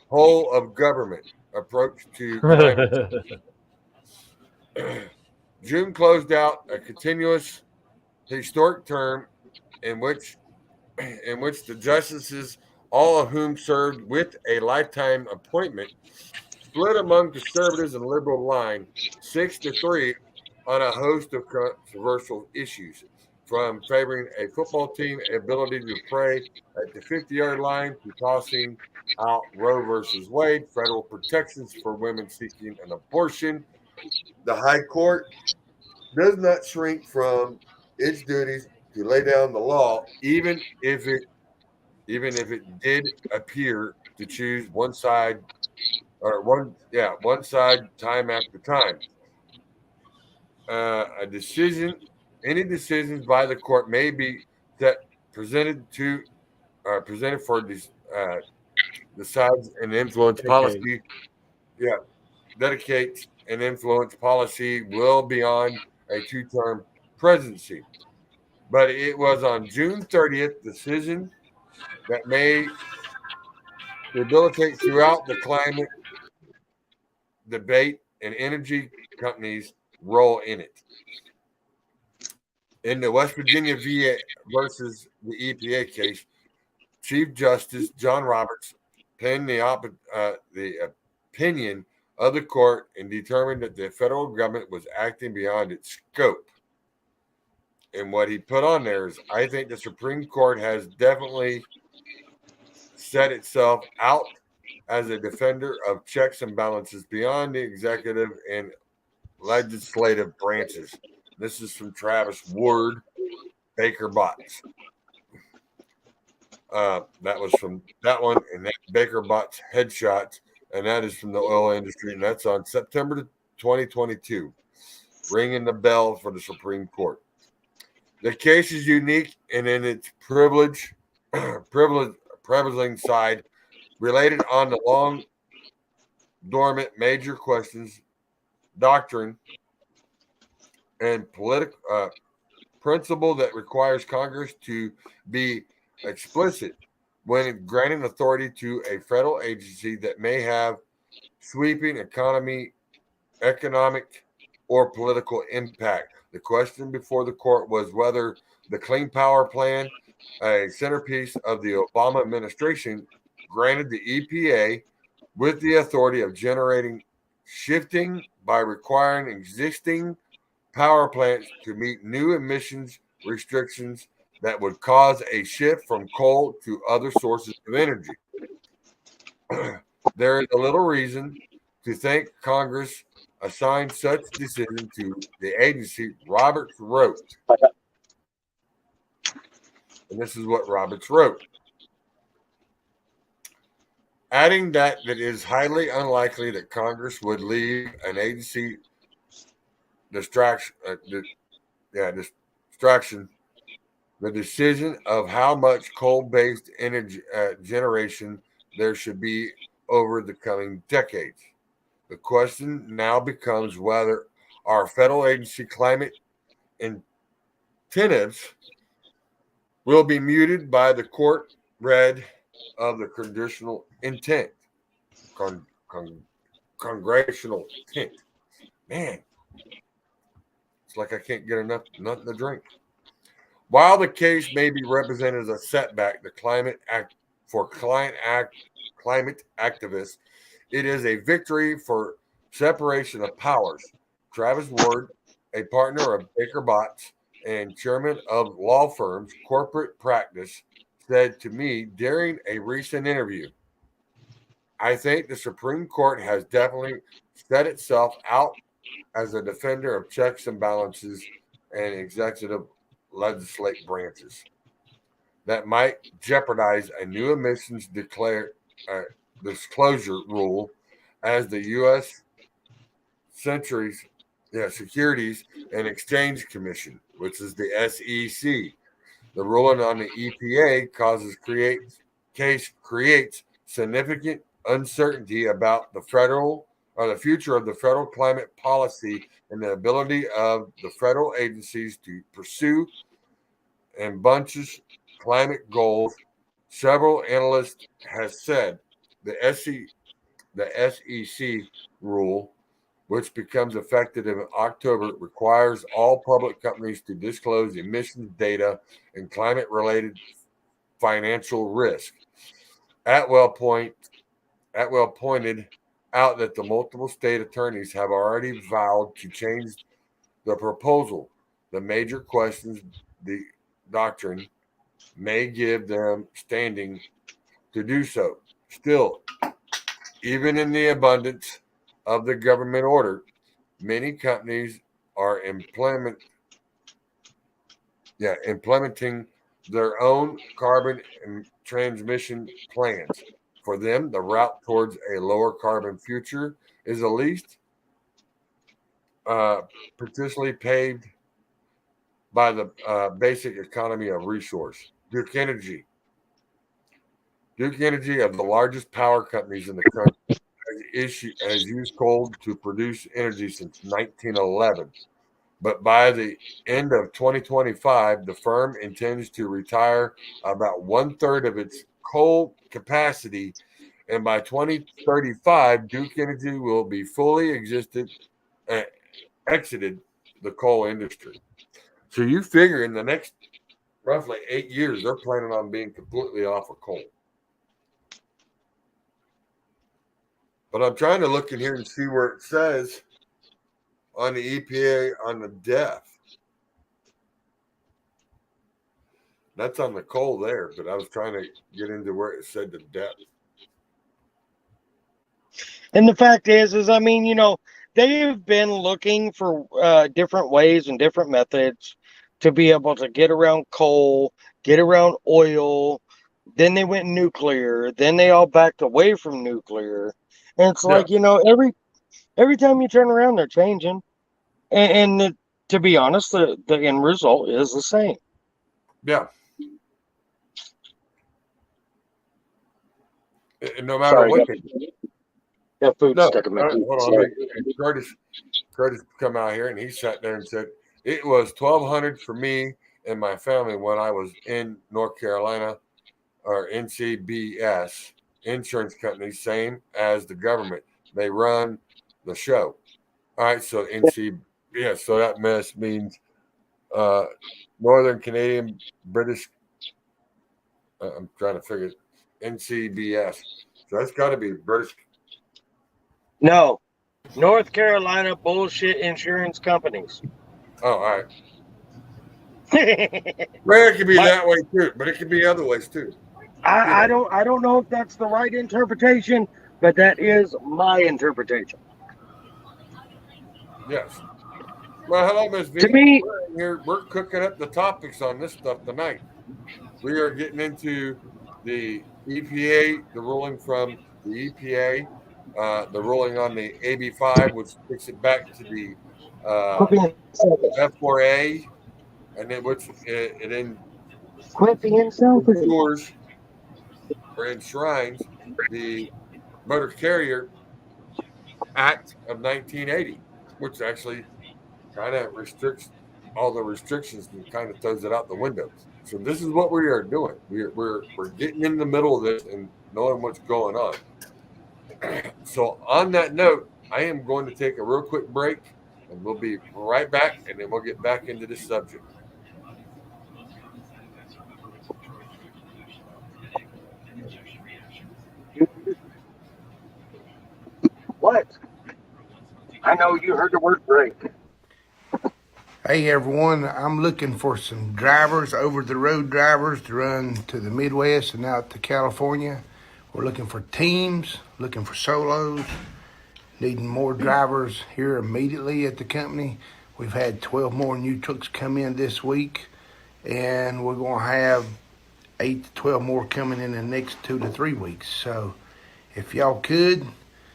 Speaker 2: whole of government approach to climate change. June closed out a continuous historic term in which the justices, all of whom served with a lifetime appointment, split among conservatives and liberal line 6-3 on a host of controversial issues, from favoring a football team ability to pray at the 50-yard line to tossing out Roe versus Wade, federal protections for women seeking an abortion. The High Court does not shrink from its duties to lay down the law, even if it did appear to choose one side time after time. Any decisions by the court may be presented for decides and influence policy. Yeah, dedicate and influence policy well beyond a 2-term presidency. But it was on June 30th decision that may debilitate throughout the climate debate and energy companies' role in it. In the West Virginia VA versus the EPA case, Chief Justice John Roberts penned the opinion of the court and determined that the federal government was acting beyond its scope. And what he put on there is, I think the Supreme Court has definitely set itself out as a defender of checks and balances beyond the executive and legislative branches. This is from Travis Ward, Baker Botts. That was from that one, and that Baker Botts headshots, and that is from the oil industry, and that's on September 2022. Ringing the bell for the Supreme Court. The case is unique and in its privileging side, related on the long dormant major questions, doctrine, and political principle that requires Congress to be explicit when granting authority to a federal agency that may have sweeping economic, or political impact. The question before the court was whether the Clean Power Plan, a centerpiece of the Obama administration, granted the EPA with the authority of shifting by requiring existing power plants to meet new emissions restrictions that would cause a shift from coal to other sources of energy. There is a little reason to think Congress assigned such decision to the agency, Roberts wrote. And this is what Roberts wrote. Adding that it is highly unlikely that Congress would leave an agency distraction, the decision of how much coal-based energy generation there should be over the coming decades. The question now becomes whether our federal agency climate incentives will be muted by the court read of the congressional intent. Congressional intent. Man, it's like I can't get nothing to drink. While the case may be represented as a setback, climate activists, it is a victory for separation of powers. Travis Ward, a partner of Baker Botts and chairman of law firms corporate practice, said to me during a recent interview, I think the Supreme Court has definitely set itself out as a defender of checks and balances and executive legislative branches that might jeopardize a new emissions disclosure rule as the U.S. Securities and Exchange Commission, which is the SEC. The ruling on the EPA creates significant uncertainty about the future of the federal climate policy and the ability of the federal agencies to pursue ambitious climate goals. Several analysts have said the SEC rule, which becomes effective in October, requires all public companies to disclose emissions data and climate-related financial risk. Atwell pointed out that the multiple state attorneys have already vowed to change the proposal. The major questions, the doctrine may give them standing to do so. Still, even in the abundance of the government order, many companies are implementing their own carbon transmission plans. For them, the route towards a lower carbon future is at least potentially paved by the basic economy of resource. Duke Energy, of the largest power companies in the country, has used coal to produce energy since 1911. But by the end of 2025, the firm intends to retire about 1/3 of its coal capacity. And by 2035, Duke Energy will be fully exited the coal industry. So you figure in the next roughly 8 years, they're planning on being completely off of coal. But I'm trying to look in here and see where it says on the EPA on the DEF. That's on the coal there, but I was trying to get into where it said the DEF.
Speaker 8: And the fact is I mean, they've been looking for different ways and different methods to be able to get around coal, get around oil. Then they went nuclear. Then they all backed away from nuclear. And it's like, you know, every time you turn around, they're changing. And to be honest, the end result is the same.
Speaker 2: Yeah. And no matter what they do.
Speaker 8: That food
Speaker 2: No,
Speaker 8: stuck in my teeth.
Speaker 2: hold on. Curtis come out here and he sat there and said, it was $1,200 for me and my family when I was in North Carolina, or NCBS insurance company, same as the government. They run the show. All right, so NCBS, so that means Northern Canadian British. I'm trying to figure it. NCBS. So that's got to be British.
Speaker 8: No, North Carolina bullshit insurance companies.
Speaker 2: Oh, all right. Well, it could be that way too, but it could be other ways too.
Speaker 8: I don't know if that's the right interpretation, but that is my interpretation.
Speaker 2: Yes. Well, hello, Ms. V.
Speaker 8: To me,
Speaker 2: we're cooking up the topics on this stuff tonight. We are getting into the EPA, the ruling from the EPA, the ruling on the AB5, which takes it back to the F4A, and then which it ensures or enshrines the Motor Carrier Act of 1980, which actually kind of restricts all the restrictions and kind of throws it out the window. So this is what we are doing. We're getting in the middle of this and knowing what's going on. So on that note, I am going to take a real quick break, and we'll be right back, and then we'll get back into this subject.
Speaker 8: what? I know you heard the word break.
Speaker 5: Hey everyone, I'm looking for some drivers, over-the-road drivers to run to the Midwest and out to California. We're looking for teams, looking for solos, needing more drivers here immediately at the company. We've had 12 more new trucks come in this week, and we're going to have 8 to 12 more coming in the next 2 to 3 weeks. So if y'all could,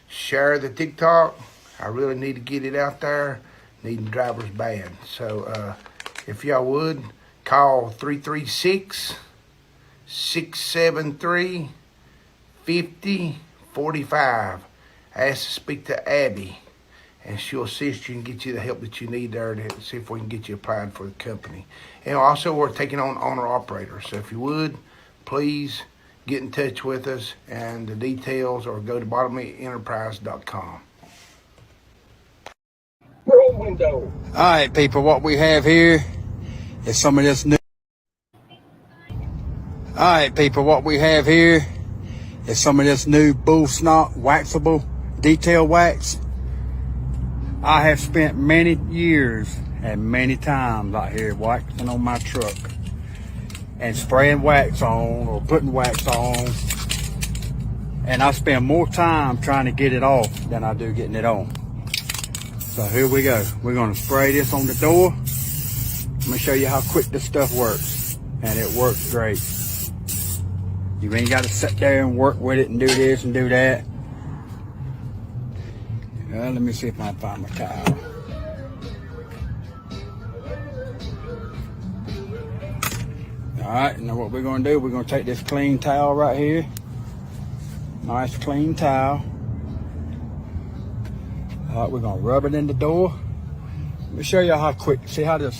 Speaker 5: share the TikTok. I really need to get it out there. Needing drivers bad. So if y'all would, call 336-673-5045. Ask to speak to Abby, and she'll assist you and get you the help that you need there to see if we can get you applied for the company. And also, we're taking on owner-operators. So if you would, please get in touch with us, and the details, or go to bottommenterprise.com.
Speaker 8: Window.
Speaker 9: All right, people, what we have here is some of this new. All right, people, what we have here is some of this new bull snot waxable detail wax. I have spent many years and many times out here waxing on my truck and spraying wax on or putting wax on, and I spend more time trying to get it off than I do getting it on. So here we go. We're going to spray this on the door. I'm going to show you how quick this stuff works. And it works great. You ain't got to sit there and work with it and do this and do that. Well, let me see if I can find my towel. Alright, now what we're going to do, we're going to take this clean towel right here. Nice clean towel. All right, we're gonna rub it in the door. Let me show you how quick. See how it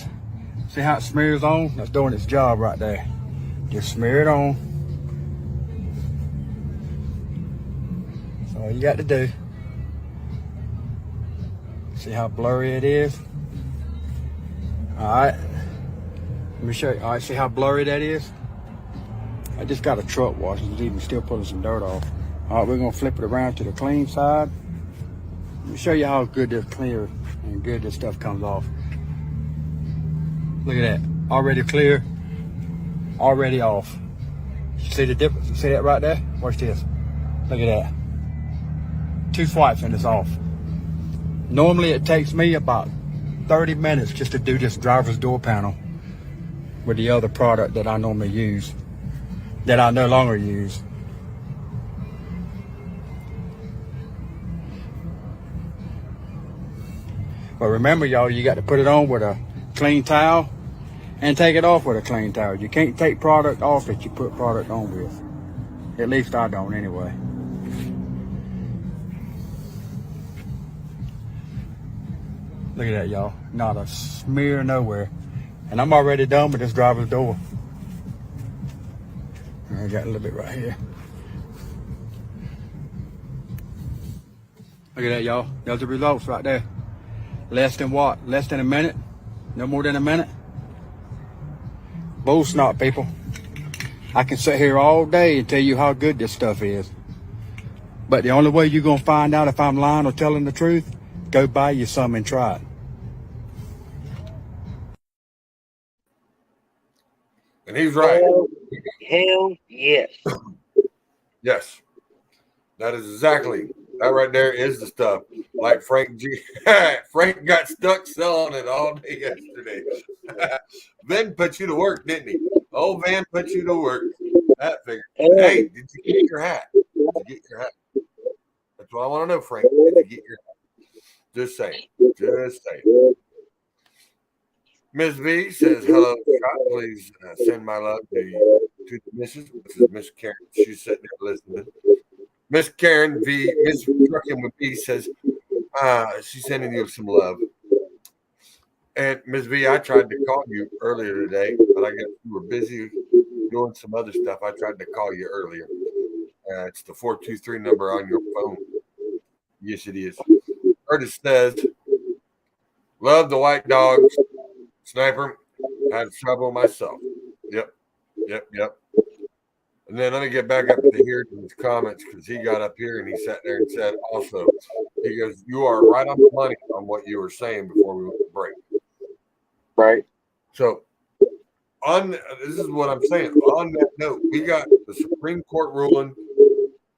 Speaker 9: smears on? That's doing its job right there. Just smear it on. That's all you got to do. See how blurry it is? All right. Let me show you. All right, see how blurry that is? I just got a truck wash. It's even still pulling some dirt off. All right, we're gonna flip it around to the clean side. Let me show you how good this clear and good this stuff comes off. Look at that. Already clear, already off. See the difference? See that right there? Watch this. Look at that. 2 swipes and it's off. Normally it takes me about 30 minutes just to do this driver's door panel with the other product that I normally use, that I no longer use. But remember, y'all, you got to put it on with a clean towel and take it off with a clean towel. You can't take product off that you put product on with. At least I don't anyway. Look at that, y'all. Not a smear nowhere. And I'm already done with this driver's door. I got a little bit right here. Look at that, y'all. There's the results right there. Less than what? Less than a minute? No more than a minute? Bull snot, people. I can sit here all day and tell you how good this stuff is. But the only way you're going to find out if I'm lying or telling the truth, go buy you some and try it.
Speaker 2: And he's right.
Speaker 8: Hell yes.
Speaker 2: Yes. That is exactly. That right there is the stuff. Like Frank G. Frank got stuck selling it all day yesterday. Van put you to work, didn't he? Old Van put you to work. That figure. Hey, did you get your hat? Did you get your hat? That's what I want to know, Frank. Did you get your hat? Just saying. Just saying. Ms. V says, hello, Scott. Please send my love to the missus. This is Miss Karen. She's sitting there listening. Miss Karen V, Miss Trucking with B says, she's sending you some love. And Miss V, I tried to call you earlier today, but I guess you were busy doing some other stuff. I tried to call you earlier. It's the 423 number on your phone. Yes, it is. Curtis says, love the white dogs. Sniper, had trouble myself. Yep. And then let me get back up to here to his comments because he got up here and he sat there and said also, he goes, you are right on the money on what you were saying before we went to break.
Speaker 8: Right.
Speaker 2: So this is what I'm saying. On that note, we got the Supreme Court ruling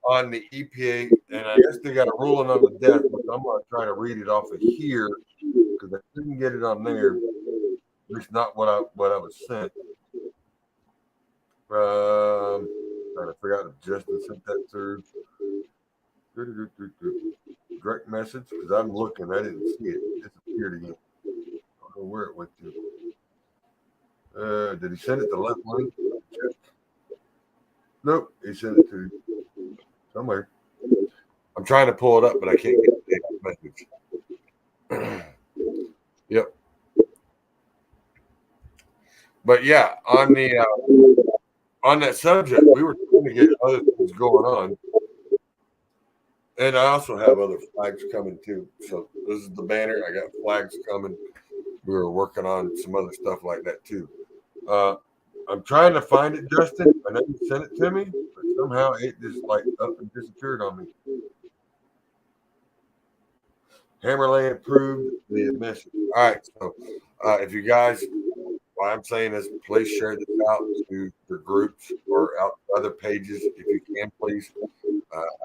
Speaker 2: on the EPA, and I guess they got a ruling on the death, but I'm going to try to read it off of here because I couldn't get it on there. At least not what I was sent. I forgot if Justin sent that through. Direct message, because I'm looking. I didn't see it. It disappeared again. I don't know where it went to. Did he send it to left link? Nope. He sent it to somewhere. I'm trying to pull it up, but I can't get the message. Yep. But yeah, on that subject, we were trying to get other things going on. And I also have other flags coming too. So this is the banner. I got flags coming. We were working on some other stuff like that too. I'm trying to find it, Justin. I know you sent it to me, but somehow it just like up and disappeared on me. Hammerland approved the message. All right. So if you guys, what I'm saying is please share this out to your groups or out to other pages if you can, please.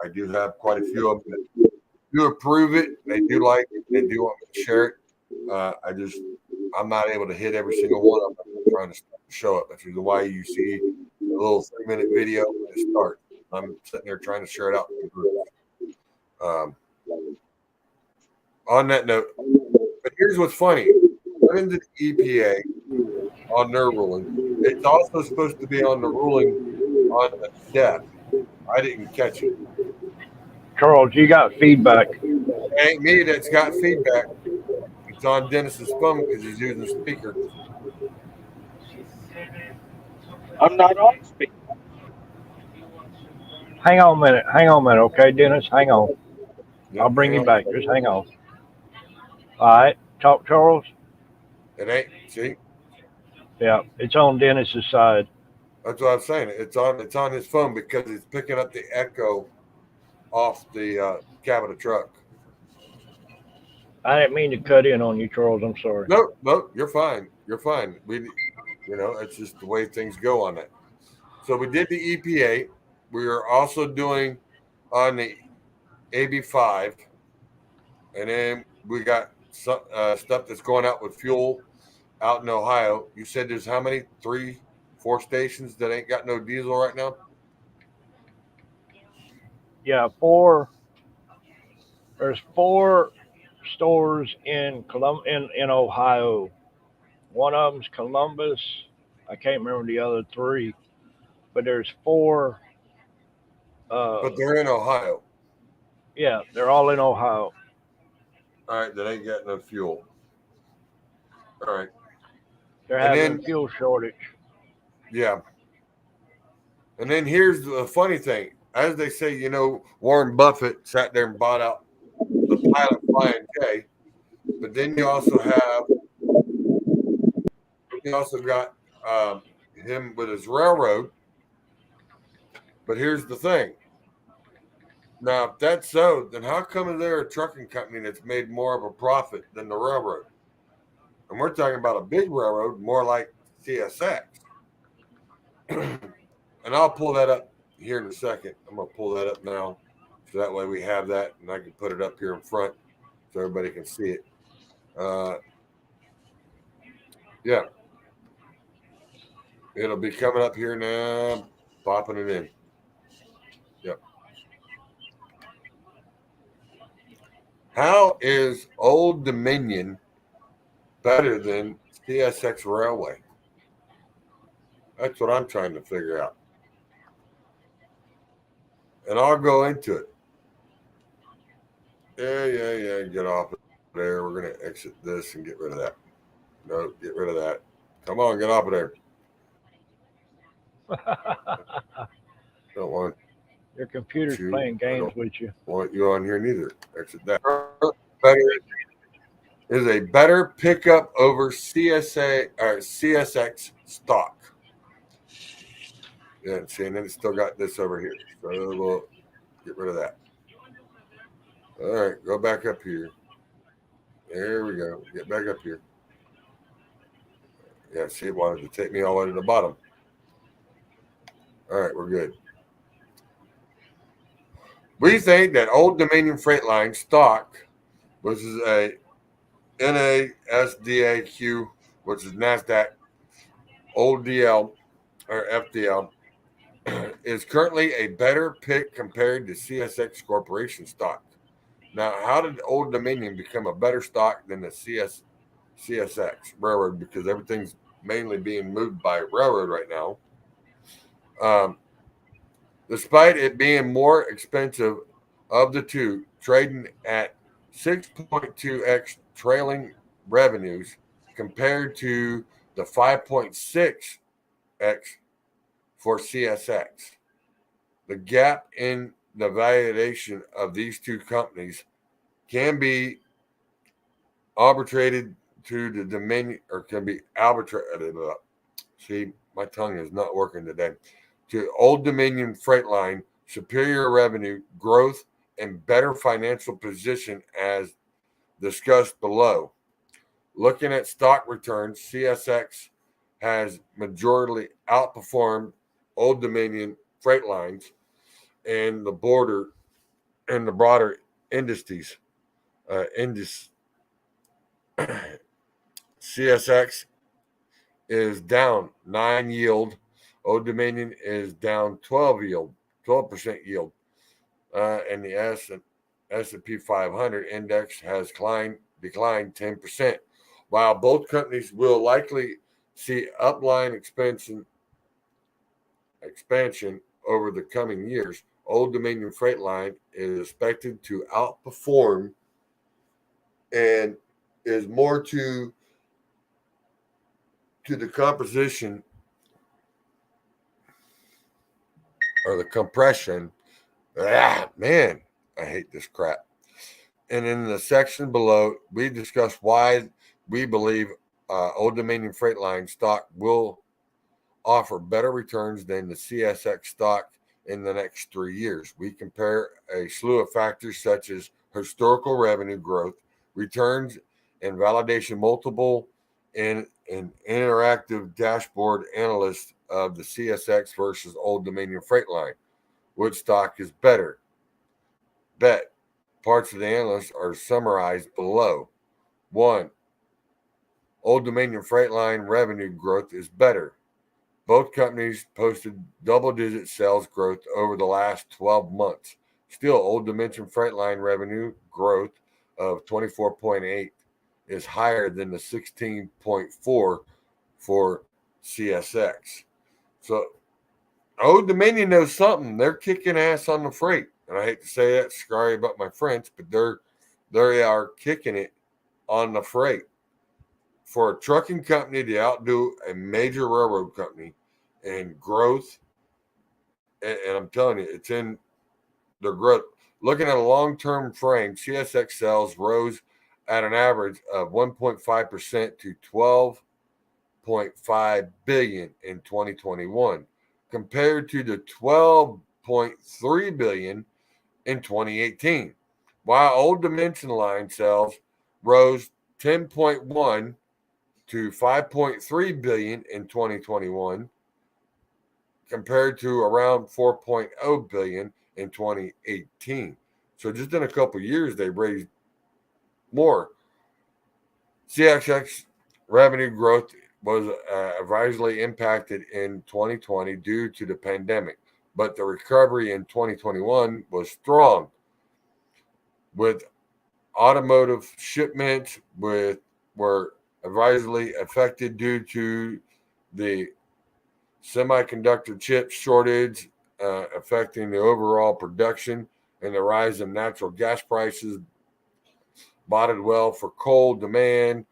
Speaker 2: I do have quite a few of them that do approve it. They do like it. They do want me to share it. I'm not able to hit every single one of them. I'm trying to show up. That's why you see a little 3-minute video when it starts. I'm sitting there trying to share it out to the group. On that note, but here's what's funny. According to the EPA on their ruling, it's also supposed to be on the ruling on the death. I didn't catch it.
Speaker 7: Charles, you got feedback.
Speaker 2: It ain't me that's got feedback. It's on Dennis's phone because he's using the speaker.
Speaker 8: I'm not on speaker.
Speaker 7: Hang on a minute, okay, Dennis? Hang on. I'll bring you back. Just hang on. All right. Talk, Charles.
Speaker 2: It ain't. See?
Speaker 7: Yeah, it's on Dennis's side.
Speaker 2: That's what I'm saying. It's on his phone because it's picking up the echo off the cab of the truck.
Speaker 7: I didn't mean to cut in on you, Charles. I'm sorry.
Speaker 2: No, you're fine. You're fine. It's just the way things go on that. So we did the EPA. We are also doing on the AB5, and then we got some stuff that's going out with fuel out in Ohio. You said there's how many? 3, 4 stations that ain't got no diesel right now?
Speaker 7: Yeah, 4. There's 4 stores in in Ohio. One of them's Columbus. I can't remember the other 3, but there's 4.
Speaker 2: But they're in Ohio.
Speaker 7: Yeah, they're all in Ohio.
Speaker 2: All right, that ain't got no fuel. All right.
Speaker 7: They're
Speaker 2: And
Speaker 7: having
Speaker 2: then-
Speaker 7: a fuel shortage.
Speaker 2: Yeah. And then here's the funny thing. As they say, you know, Warren Buffett sat there and bought out the pilot Flying K. But then you also got him with his railroad. But here's the thing. Now, if that's so, then how come is there a trucking company that's made more of a profit than the railroad? And we're talking about a big railroad, more like CSX. And I'll pull that up here in a second. I'm going to pull that up now. So that way we have that and I can put it up here in front so everybody can see it. Yeah. It'll be coming up here now, popping it in. Yep. How is Old Dominion better than CSX Railway? That's what I'm trying to figure out. And I'll go into it. Yeah. Get off of there. We're going to exit this and get rid of that. No, get rid of that. Come on, get off of there. Don't want
Speaker 7: Your computer's
Speaker 2: you.
Speaker 7: playing
Speaker 2: I
Speaker 7: games
Speaker 2: don't
Speaker 7: with you.
Speaker 2: want you on here neither. Exit that. Better is a better pickup over CSX stock. Yeah, see, and then it's still got this over here. So we'll get rid of that. All right, go back up here. There we go. Get back up here. Yeah, see, it wanted to take me all the way to the bottom. All right, we're good. We think that Old Dominion Freight Line stock, which is a NASDAQ, which is NASDAQ, Old DL or FDL, is currently a better pick compared to CSX Corporation stock. Now, how did Old Dominion become a better stock than the CSX Railroad? Because everything's mainly being moved by railroad right now. Despite it being more expensive of the two, trading at 6.2x trailing revenues compared to the 5.6x for CSX. The gap in the valuation of these two companies can be arbitrated to the Dominion, or can be arbitrated. See, my tongue is not working today. To Old Dominion Freight Line, superior revenue growth and better financial position as discussed below. Looking at stock returns, CSX has majorly outperformed Old Dominion Freight Lines and the broader indices. CSX is down 9 yield. Old Dominion is down 12% yield. And the S&P 500 index has declined 10%. While both companies will likely see upline expansion over the coming years, Old Dominion Freight Line is expected to outperform and is more to the composition or the compression. Man, I hate this crap. And in the section below, we discuss why we believe Old Dominion Freight Line stock will offer better returns than the CSX stock in the next 3 years. We compare a slew of factors such as historical revenue growth, returns, and validation multiple in an interactive dashboard analyst of the CSX versus Old Dominion Freight Line. Which stock is better? Bet parts of the analysts are summarized below. 1. Old Dominion Freight Line revenue growth is better. Both companies posted double-digit sales growth over the last 12 months. Still, Old Dominion Freight Line revenue growth of 24.8 is higher than the 16.4 for CSX. So Old Dominion knows something. They're kicking ass on the freight. And I hate to say that, sorry about my French, but they are kicking it on the freight. For a trucking company to outdo a major railroad company in growth, and I'm telling you, it's in their growth. Looking at a long-term frame, CSX sales rose at an average of 1.5% to $12.5 billion in 2021, compared to the $12.3 billion in 2018. While Old Dominion Line sales rose 10.1 to $5.3 billion in 2021, compared to around $4.0 billion in 2018. So just in a couple of years, they raised more. CSX revenue growth was adversely impacted in 2020 due to the pandemic, but the recovery in 2021 was strong, with automotive shipments were adversely affected due to the semiconductor chip shortage affecting the overall production, and the rise in natural gas prices boded well for coal demand,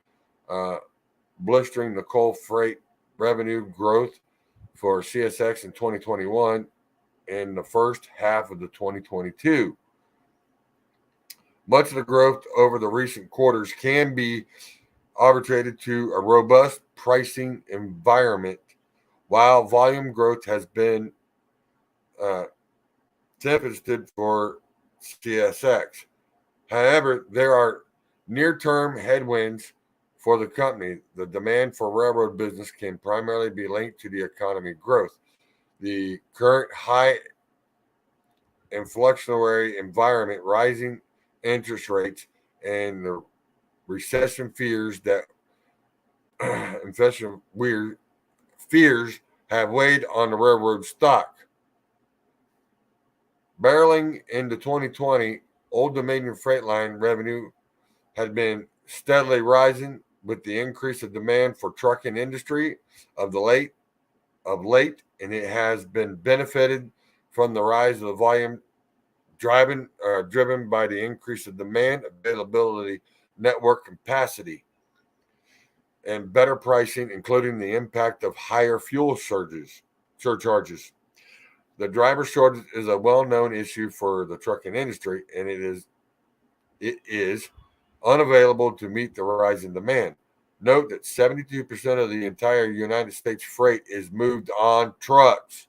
Speaker 2: blistering the coal freight revenue growth for CSX in 2021 and the first half of the 2022. Much of the growth over the recent quarters can be attributed to a robust pricing environment, while volume growth has been deficit for CSX. However, there are near-term headwinds for the company. The demand for railroad business can primarily be linked to the economy growth. The current high inflationary environment, rising interest rates, and the recession fears have weighed on the railroad stock. Barreling into 2020, Old Dominion Freight Line revenue had been steadily rising with the increase of demand for trucking industry of late, and it has been benefited from the rise of the volume driven by the increase of demand, availability, network capacity, and better pricing, including the impact of higher fuel surcharges. The driver shortage is a well-known issue for the trucking industry, and it is unavailable to meet the rise in demand. Note that 72% of the entire United States freight is moved on trucks.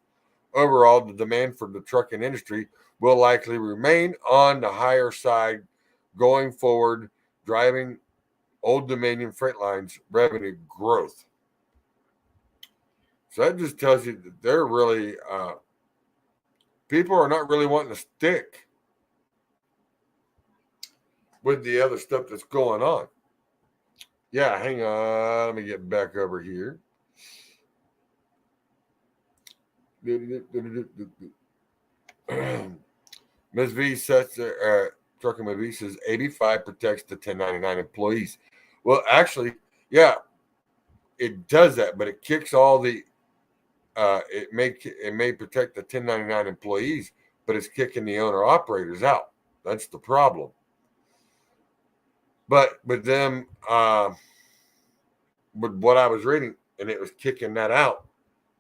Speaker 2: Overall, the demand for the trucking industry will likely remain on the higher side going forward, driving Old Dominion Freight Line's revenue growth. So that just tells you that they're really people are not really wanting to stick with the other stuff that's going on. Yeah, hang on. Let me get back over here. Ms. V says, Trucking with V says, 85 protects the 1099 employees. Well, actually, yeah, it does that, but it kicks all the it may protect the 1099 employees, but it's kicking the owner operators out. That's the problem. But with them, with what I was reading, and it was kicking that out,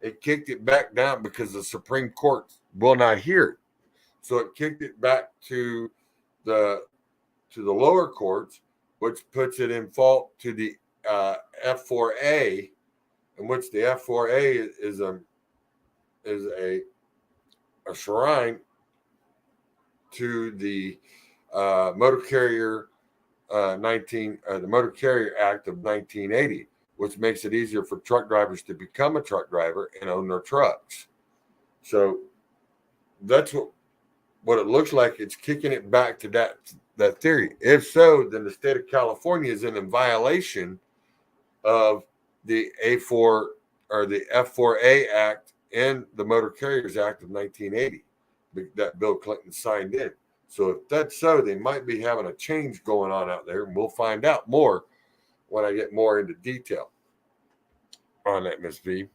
Speaker 2: it kicked it back down because the Supreme Court will not hear it. So it kicked it back to the lower courts, which puts it in fault to the F4A, in which the F4A is a shrine to the Motor Carrier the Motor Carrier Act of 1980, which makes it easier for truck drivers to become a truck driver and own their trucks. So that's what it looks like. It's kicking it back to that theory. If so, then the state of California is in violation of the A4 or the F4A Act and the Motor Carriers Act of 1980 that Bill Clinton signed in. So if that's so, they might be having a change going on out there, and we'll find out more when I get more into detail on that, Miss V.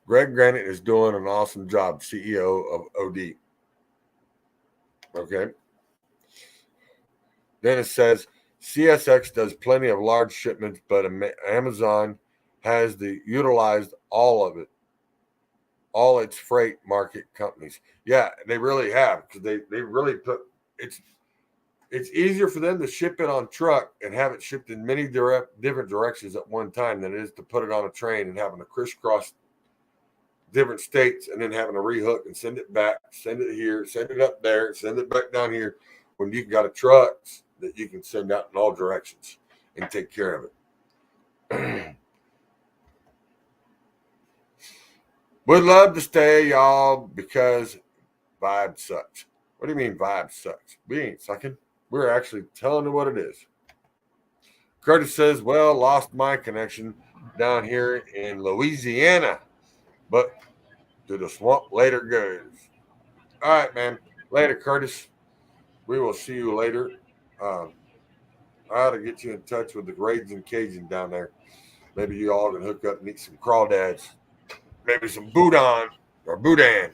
Speaker 2: Greg Granite is doing an awesome job, CEO of OD. Okay. Dennis says, CSX does plenty of large shipments, but Amazon has utilized all of it, all its freight market companies. Yeah, they really have, because they really put it's easier for them to ship it on truck and have it shipped in many different directions at one time than it is to put it on a train and having to crisscross different states and then having to rehook and send it back, send it here, send it up there, send it back down here, when you got a trucks that you can send out in all directions and take care of it. Would love to stay, y'all, because vibe sucks. What do you mean vibe sucks? We ain't sucking. We're actually telling you what it is. Curtis says, well, lost my connection down here in Louisiana, but to the swamp later goes. All right, man. Later, Curtis. We will see you later. I ought to get you in touch with the Raging Cajun down there. Maybe you all can hook up and eat some crawdads. Maybe some boudin or boudin,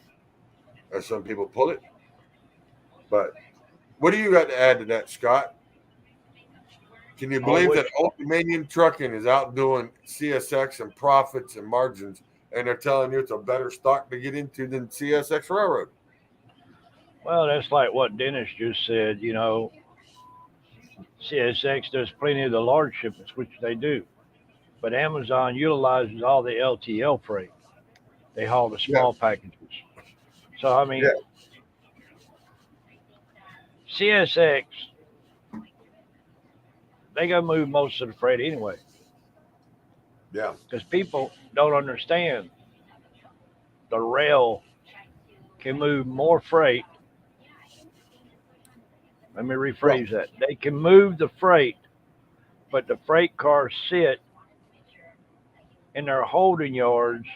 Speaker 2: as some people pull it. But what do you got to add to that, Scott? Can you believe that Old Dominion Trucking is outdoing CSX in profits and margins, and they're telling you it's a better stock to get into than CSX Railroad?
Speaker 7: Well, that's like what Dennis just said. You know, CSX does plenty of the large shipments, which they do. But Amazon utilizes all the LTL freight. They haul the small packages. So, I mean, CSX, they got to move most of the freight anyway.
Speaker 2: Yeah.
Speaker 7: Because people don't understand the rail can move more freight. Let me rephrase that. They can move the freight, but the freight cars sit in their holding yards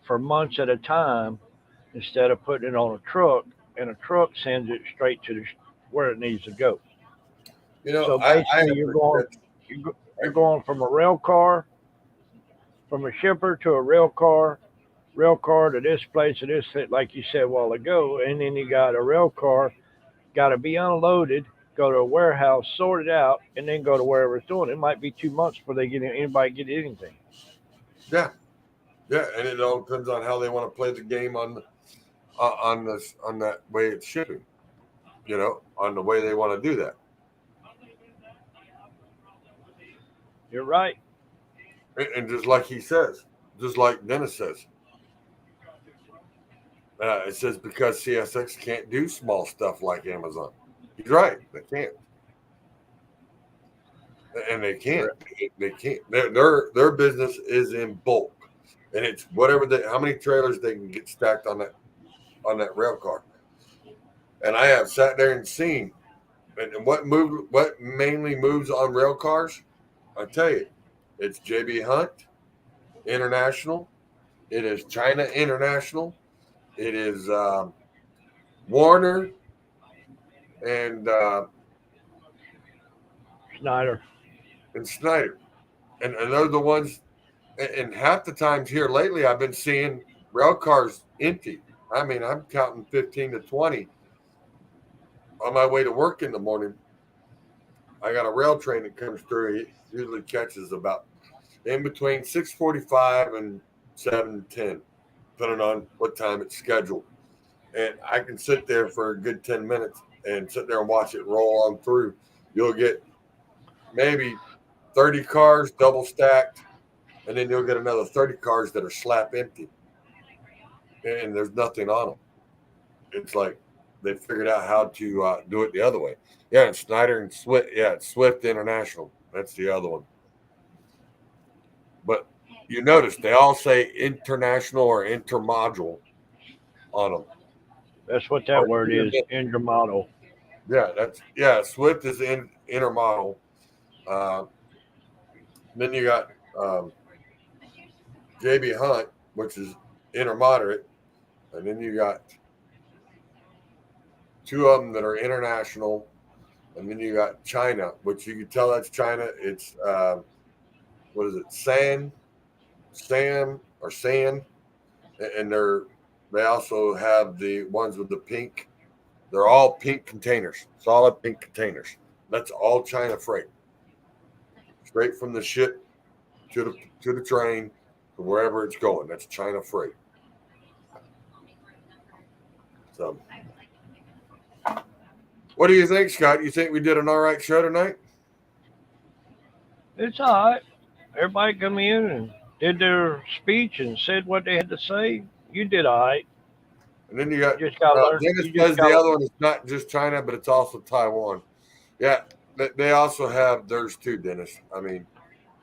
Speaker 7: for months at a time instead of putting it on a truck, and a truck sends it straight to where it needs to go.
Speaker 2: You know,
Speaker 7: so basically, you're going from a rail car, from a shipper to a rail car to this place to this, like you said a while ago, and then you got a rail car, got to be unloaded, go to a warehouse, sort it out, and then go to wherever it's doing. It might be 2 months before anybody get anything.
Speaker 2: Yeah, and it all depends on how they want to play the game on that way it's shipping. You know, on the way they want to do that.
Speaker 7: You're right.
Speaker 2: And just like he says, just like Dennis says, it says because CSX can't do small stuff like Amazon. He's right. They can't. And they can't. They can't. Their business is in bulk, and it's whatever how many trailers they can get stacked on that rail car. And I have sat there and seen, and what mainly moves on rail cars. I tell you, it's JB Hunt International. It is China International. It is Warner and
Speaker 7: Schneider.
Speaker 2: And Schneider. And they're the ones, and half the times here lately, I've been seeing rail cars empty. I mean, I'm counting 15 to 20 on my way to work in the morning. I got a rail train that comes through. It usually catches about in between 6:45 and 7:10, depending on what time it's scheduled. And I can sit there for a good 10 minutes and sit there and watch it roll on through. You'll get maybe 30 cars double stacked, and then you'll get another 30 cars that are slap empty. And there's nothing on them. It's like they figured out how to do it the other way. Yeah, and Schneider and Swift. Yeah, it's Swift International. That's the other one. But you notice they all say international or intermodule on them.
Speaker 7: That's what that word is, intermodal.
Speaker 2: Yeah, Swift is intermodal. Then you got JB Hunt, which is intermoderate, and then you got two of them that are international, and then you got China, which you can tell that's China. It's what is it, Sam, and they also have the ones with the pink. They're all pink containers, solid pink containers. That's all China freight, straight from the ship to the train to wherever it's going. That's China freight. So, what do you think, Scott? You think we did an all right show tonight?
Speaker 7: It's all right. Everybody come in and did their speech and said what they had to say. You did all right.
Speaker 2: And then you got
Speaker 7: Just gotta learn.
Speaker 2: Dennis says the other one is not just China, but it's also Taiwan. Yeah, they also have theirs too, Dennis. I mean,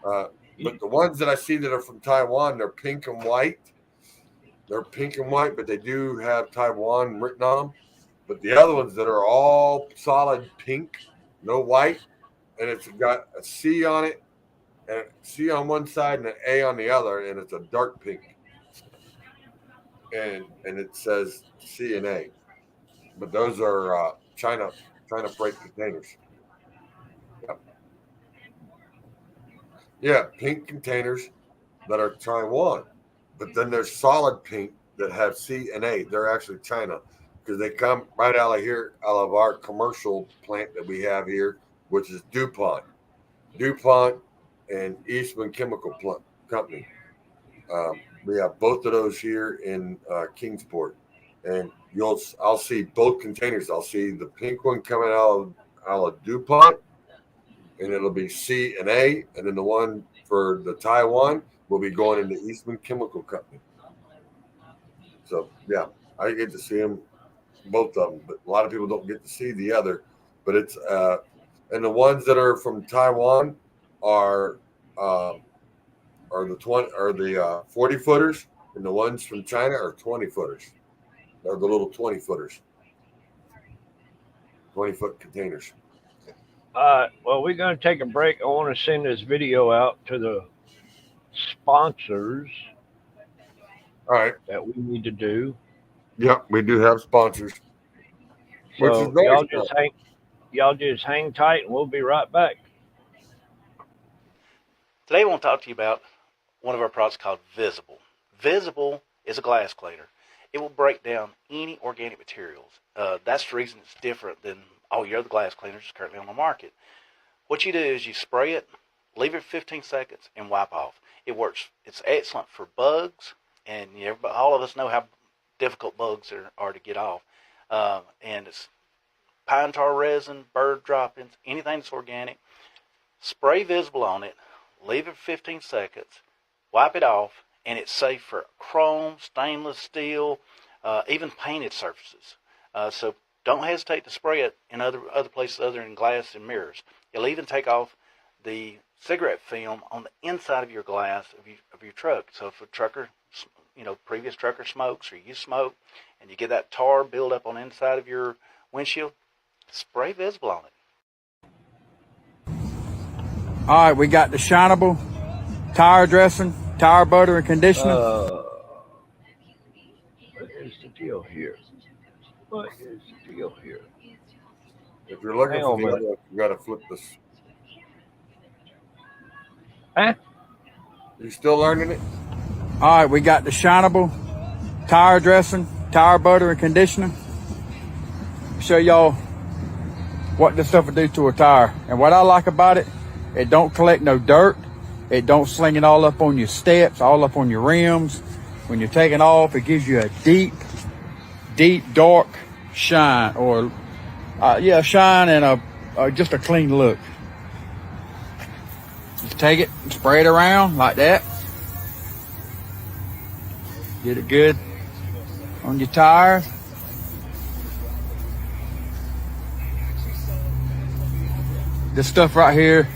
Speaker 2: but the ones that I see that are from Taiwan, they're pink and white. They're pink and white, but they do have Taiwan written on them. But the other ones that are all solid pink, no white, and it's got a C on it, and a C on one side and an A on the other, and it's a dark pink. And it says C and A. But those are China freight containers. Yep. Yeah, pink containers that are Taiwan. But then there's solid pink that have C and A. They're actually China because they come right out of our commercial plant that we have here, which is DuPont and Eastman Chemical Company. We have both of those here in Kingsport, and I'll see both containers. I'll see the pink one coming out of DuPont, and it'll be C and A, and then the one for the Taiwan will be going into Eastman Chemical Company. So yeah, I get to see them, both of them, but a lot of people don't get to see the other. But it's and the ones that are from Taiwan are the 40 footers, and the ones from China are 20 footers. They're the little 20 footers, 20-foot containers.
Speaker 7: Well, we're going to take a break. I want to send this video out to the sponsors.
Speaker 2: All right.
Speaker 7: That we need to do.
Speaker 2: Yep, we do have sponsors.
Speaker 7: So y'all just hang tight, and we'll be right back.
Speaker 10: Today I want to talk to you about one of our products called Visible. Visible is a glass cleaner. It will break down any organic materials. That's the reason it's different than all your other glass cleaners currently on the market. What you do is you spray it, leave it 15 seconds, and wipe off. It works. It's excellent for bugs, and all of us know how difficult bugs are to get off. And it's pine tar resin, bird droppings, anything that's organic. Spray Visible on it, leave it 15 seconds, wipe it off, and it's safe for chrome, stainless steel, even painted surfaces. So don't hesitate to spray it in other places other than glass and mirrors. You'll even take off the cigarette film on the inside of your glass of your truck. So if a trucker, previous trucker smokes or you smoke, and you get that tar build up on the inside of your windshield, spray Visible on it.
Speaker 9: All right, we got the Shinable tire dressing, tire butter, and conditioner.
Speaker 7: What is the deal here? What is the deal here?
Speaker 2: If you're looking for the other, you got to flip this.
Speaker 7: Huh?
Speaker 2: You still learning it?
Speaker 9: All right, we got the Shinable tire dressing, tire butter, and conditioner. Show y'all what this stuff will do to a tire. And what I like about it, it don't collect no dirt. It don't sling it all up on your steps, all up on your rims. When you're taking off, it gives you a deep, dark shine, or shine and just a clean look. Just take it and spray it around like that. Get it good on your tires. This stuff right here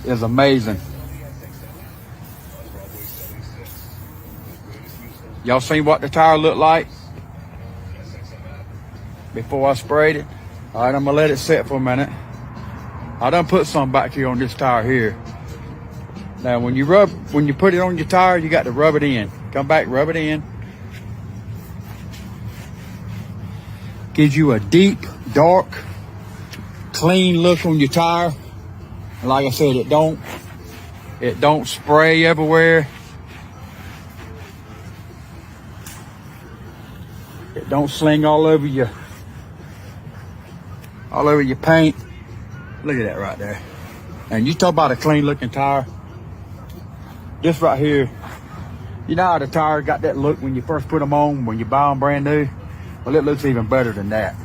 Speaker 9: is amazing. Y'all seen what the tire look like? before I sprayed it. All right, I'm gonna let it set for a minute. I done put some back here on this tire here. Now, when you put it on your tire, you got to rub it in. Come back, rub it in. Gives you a deep, dark, clean look on your tire. And like I said, it don't spray everywhere. It don't sling all over your paint. Look at that right there. And you talk about a clean looking tire. This right here, you know how the tire got that look when you first put them on, when you buy them brand new? Well, it looks even better than that.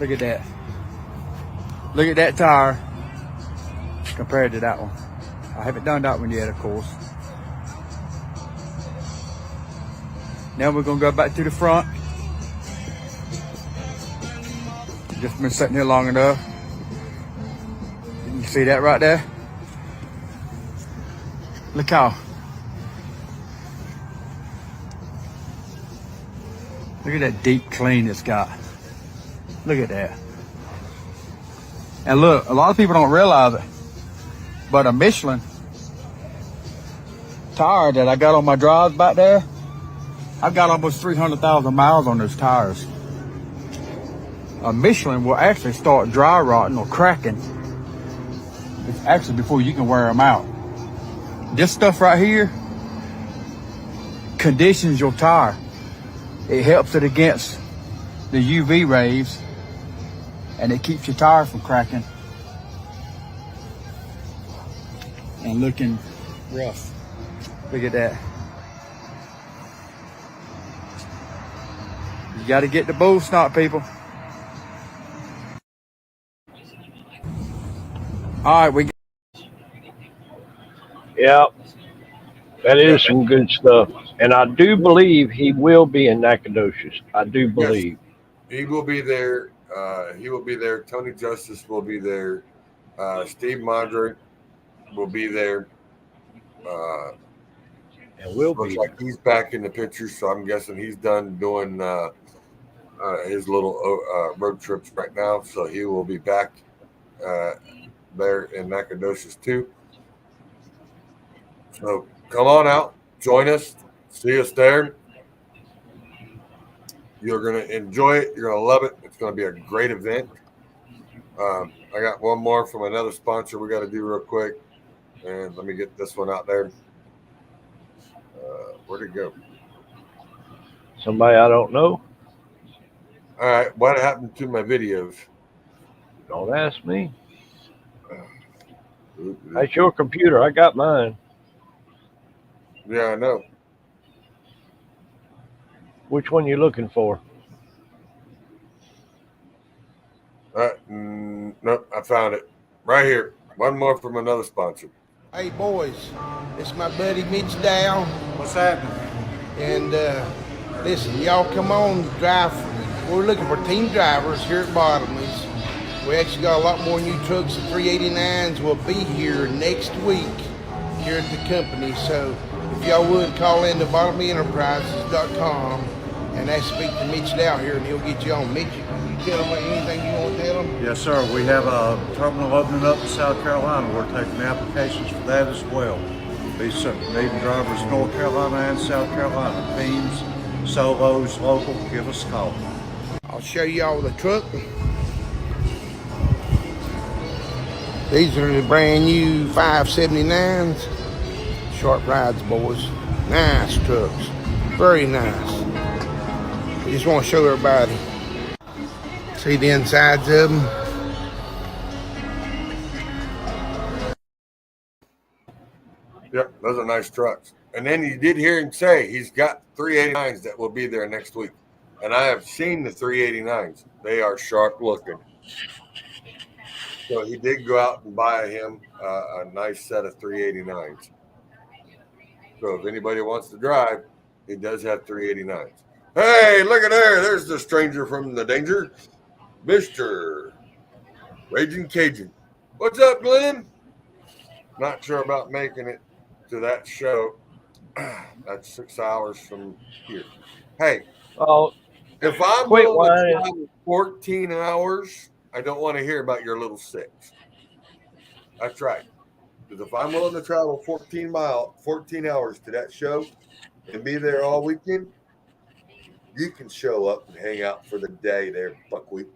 Speaker 9: Look at that. Look at that tire compared to that one. I haven't done that one yet, of course. Now we're gonna go back to the front. Just been sitting here long enough. You can see that right there. Look at that deep clean it's got. Look at that. And look, a lot of people don't realize it, but a Michelin tire that I got on my drives back there, I've got almost 300,000 miles on those tires. A Michelin will actually start dry rotting or cracking. It's actually before you can wear them out. This stuff right here conditions your tire. It helps it against the UV rays, and it keeps your tire from cracking and looking rough. Look at that. You got to get the bull snot, people. All right, we.
Speaker 7: Yeah, that is some good stuff. And I do believe he will be in Nacogdoches. I do believe.
Speaker 2: Yes, he will be there. He will be there. Tony Justice will be there. Steve Mondrick will be there.
Speaker 7: And will
Speaker 2: looks
Speaker 7: be.
Speaker 2: like he's back in the picture, so I'm guessing he's done doing his little road trips right now. So he will be back there in Nacogdoches too. So come on out, join us, see us there. You're going to enjoy it. You're going to love it. It's going to be a great event. I got one more from another sponsor we got to do real quick. And let me get this one out there. Where'd it go?
Speaker 7: Somebody I don't know.
Speaker 2: All right. What happened to my videos?
Speaker 7: Don't ask me. That's your computer. I got mine.
Speaker 2: Yeah, I know.
Speaker 7: Which one you looking for?
Speaker 2: Nope, I found it. Right here. One more from another sponsor.
Speaker 5: Hey boys, it's my buddy Mitch Dow.
Speaker 9: What's happening?
Speaker 5: And listen, y'all come on, drive. We're looking for team drivers here at Bottomley's. We actually got a lot more new trucks. The 389s will be here next week here at the company. So if y'all would call in to bottomleyenterprises.com and ask to speak to Mitch Dow here, and he'll get you on. Mitch, you tell them anything you want to tell them?
Speaker 3: Yes, sir. We have a terminal opening up in South Carolina. We're taking applications for that as well. These needing drivers in North Carolina and South Carolina. Teams, solos, local, give us a call.
Speaker 5: I'll show y'all the truck. These are the brand new 579s. Sharp rides, boys. Nice trucks. Very nice. I just want to show everybody. See the insides of them.
Speaker 2: Yep, those are nice trucks. And then you did hear him say he's got 389s that will be there next week. And I have seen the 389s. They are sharp looking. So he did go out and buy him a nice set of 389s. So if anybody wants to drive, he does have 389s. Hey, look at there. There's the stranger from the danger. Mr. Raging Cajun. What's up, Glenn? Not sure about making it to that show. That's 6 hours from here. Hey.
Speaker 7: Oh,
Speaker 2: If I'm
Speaker 7: Quit
Speaker 2: willing to
Speaker 7: whining.
Speaker 2: travel 14 hours, I don't want to hear about your little 6. That's right. Because if I'm willing to travel 14 hours to that show and be there all weekend, you can show up and hang out for the day there, Buckwheat.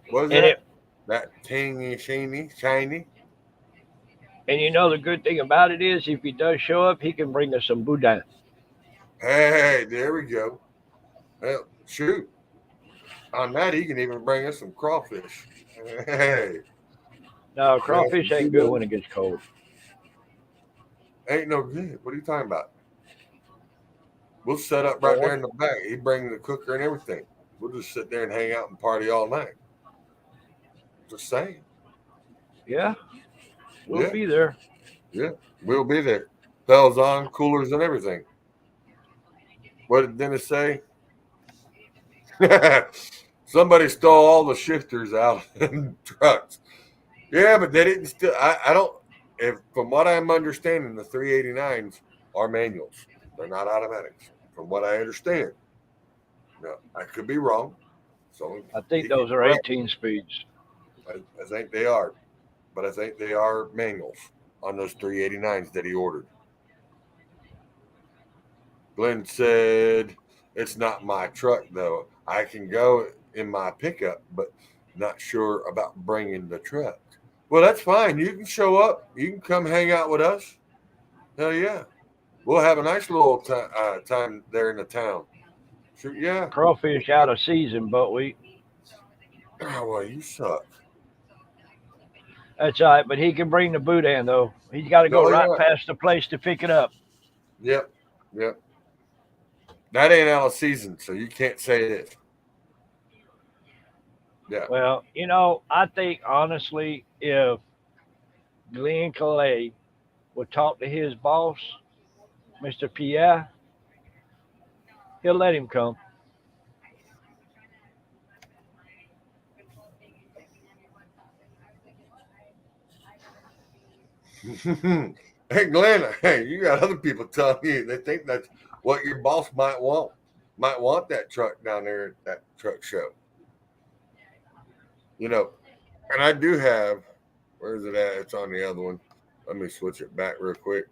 Speaker 2: What is
Speaker 7: And
Speaker 2: that? That tingy, shiny.
Speaker 7: And you know the good thing about it is, if he does show up, he can bring us some boudin.
Speaker 2: Hey, there we go. Well, shoot. On that, he can even bring us some crawfish. Hey,
Speaker 7: No, crawfish ain't good when it gets cold.
Speaker 2: ain't no good. What are you talking about? We'll set up right there in the back. He bring the cooker and everything. We'll just sit there and hang out and party all night. Just saying.
Speaker 7: Yeah, we'll be there.
Speaker 2: Yeah, we'll be there. Bells on, coolers and everything. What did Dennis say? Somebody stole all the shifters out in trucks. Yeah, but they didn't still. I don't. If from what I'm understanding, the 389s are manuals. They're not automatics. From what I understand. No, I could be wrong. So
Speaker 7: I think those are 18 speeds.
Speaker 2: I think they are, but I think they are manuals on those 389s that he ordered. Glenn said, "It's not my truck though. I can go in my pickup, but not sure about bringing the truck." Well, that's fine. You can show up. You can come hang out with us. Hell yeah. We'll have a nice little time there in the town. Sure, yeah.
Speaker 7: Crawfish out of season, but we.
Speaker 2: Oh, well, you suck.
Speaker 7: That's all right, but he can bring the boudin though. He's got to go past the place to pick it up.
Speaker 2: Yep. That ain't out of season, so you can't say it. Yeah.
Speaker 7: Well, I think honestly, if Glenn Calais would talk to his boss, Mr. Pierre, he'll let him come.
Speaker 2: Hey, Glenn, hey, you got other people telling you they think that's what your boss might want. Might want that truck down there at that truck show. And I do have, where is it at? It's on the other one. Let me switch it back real quick.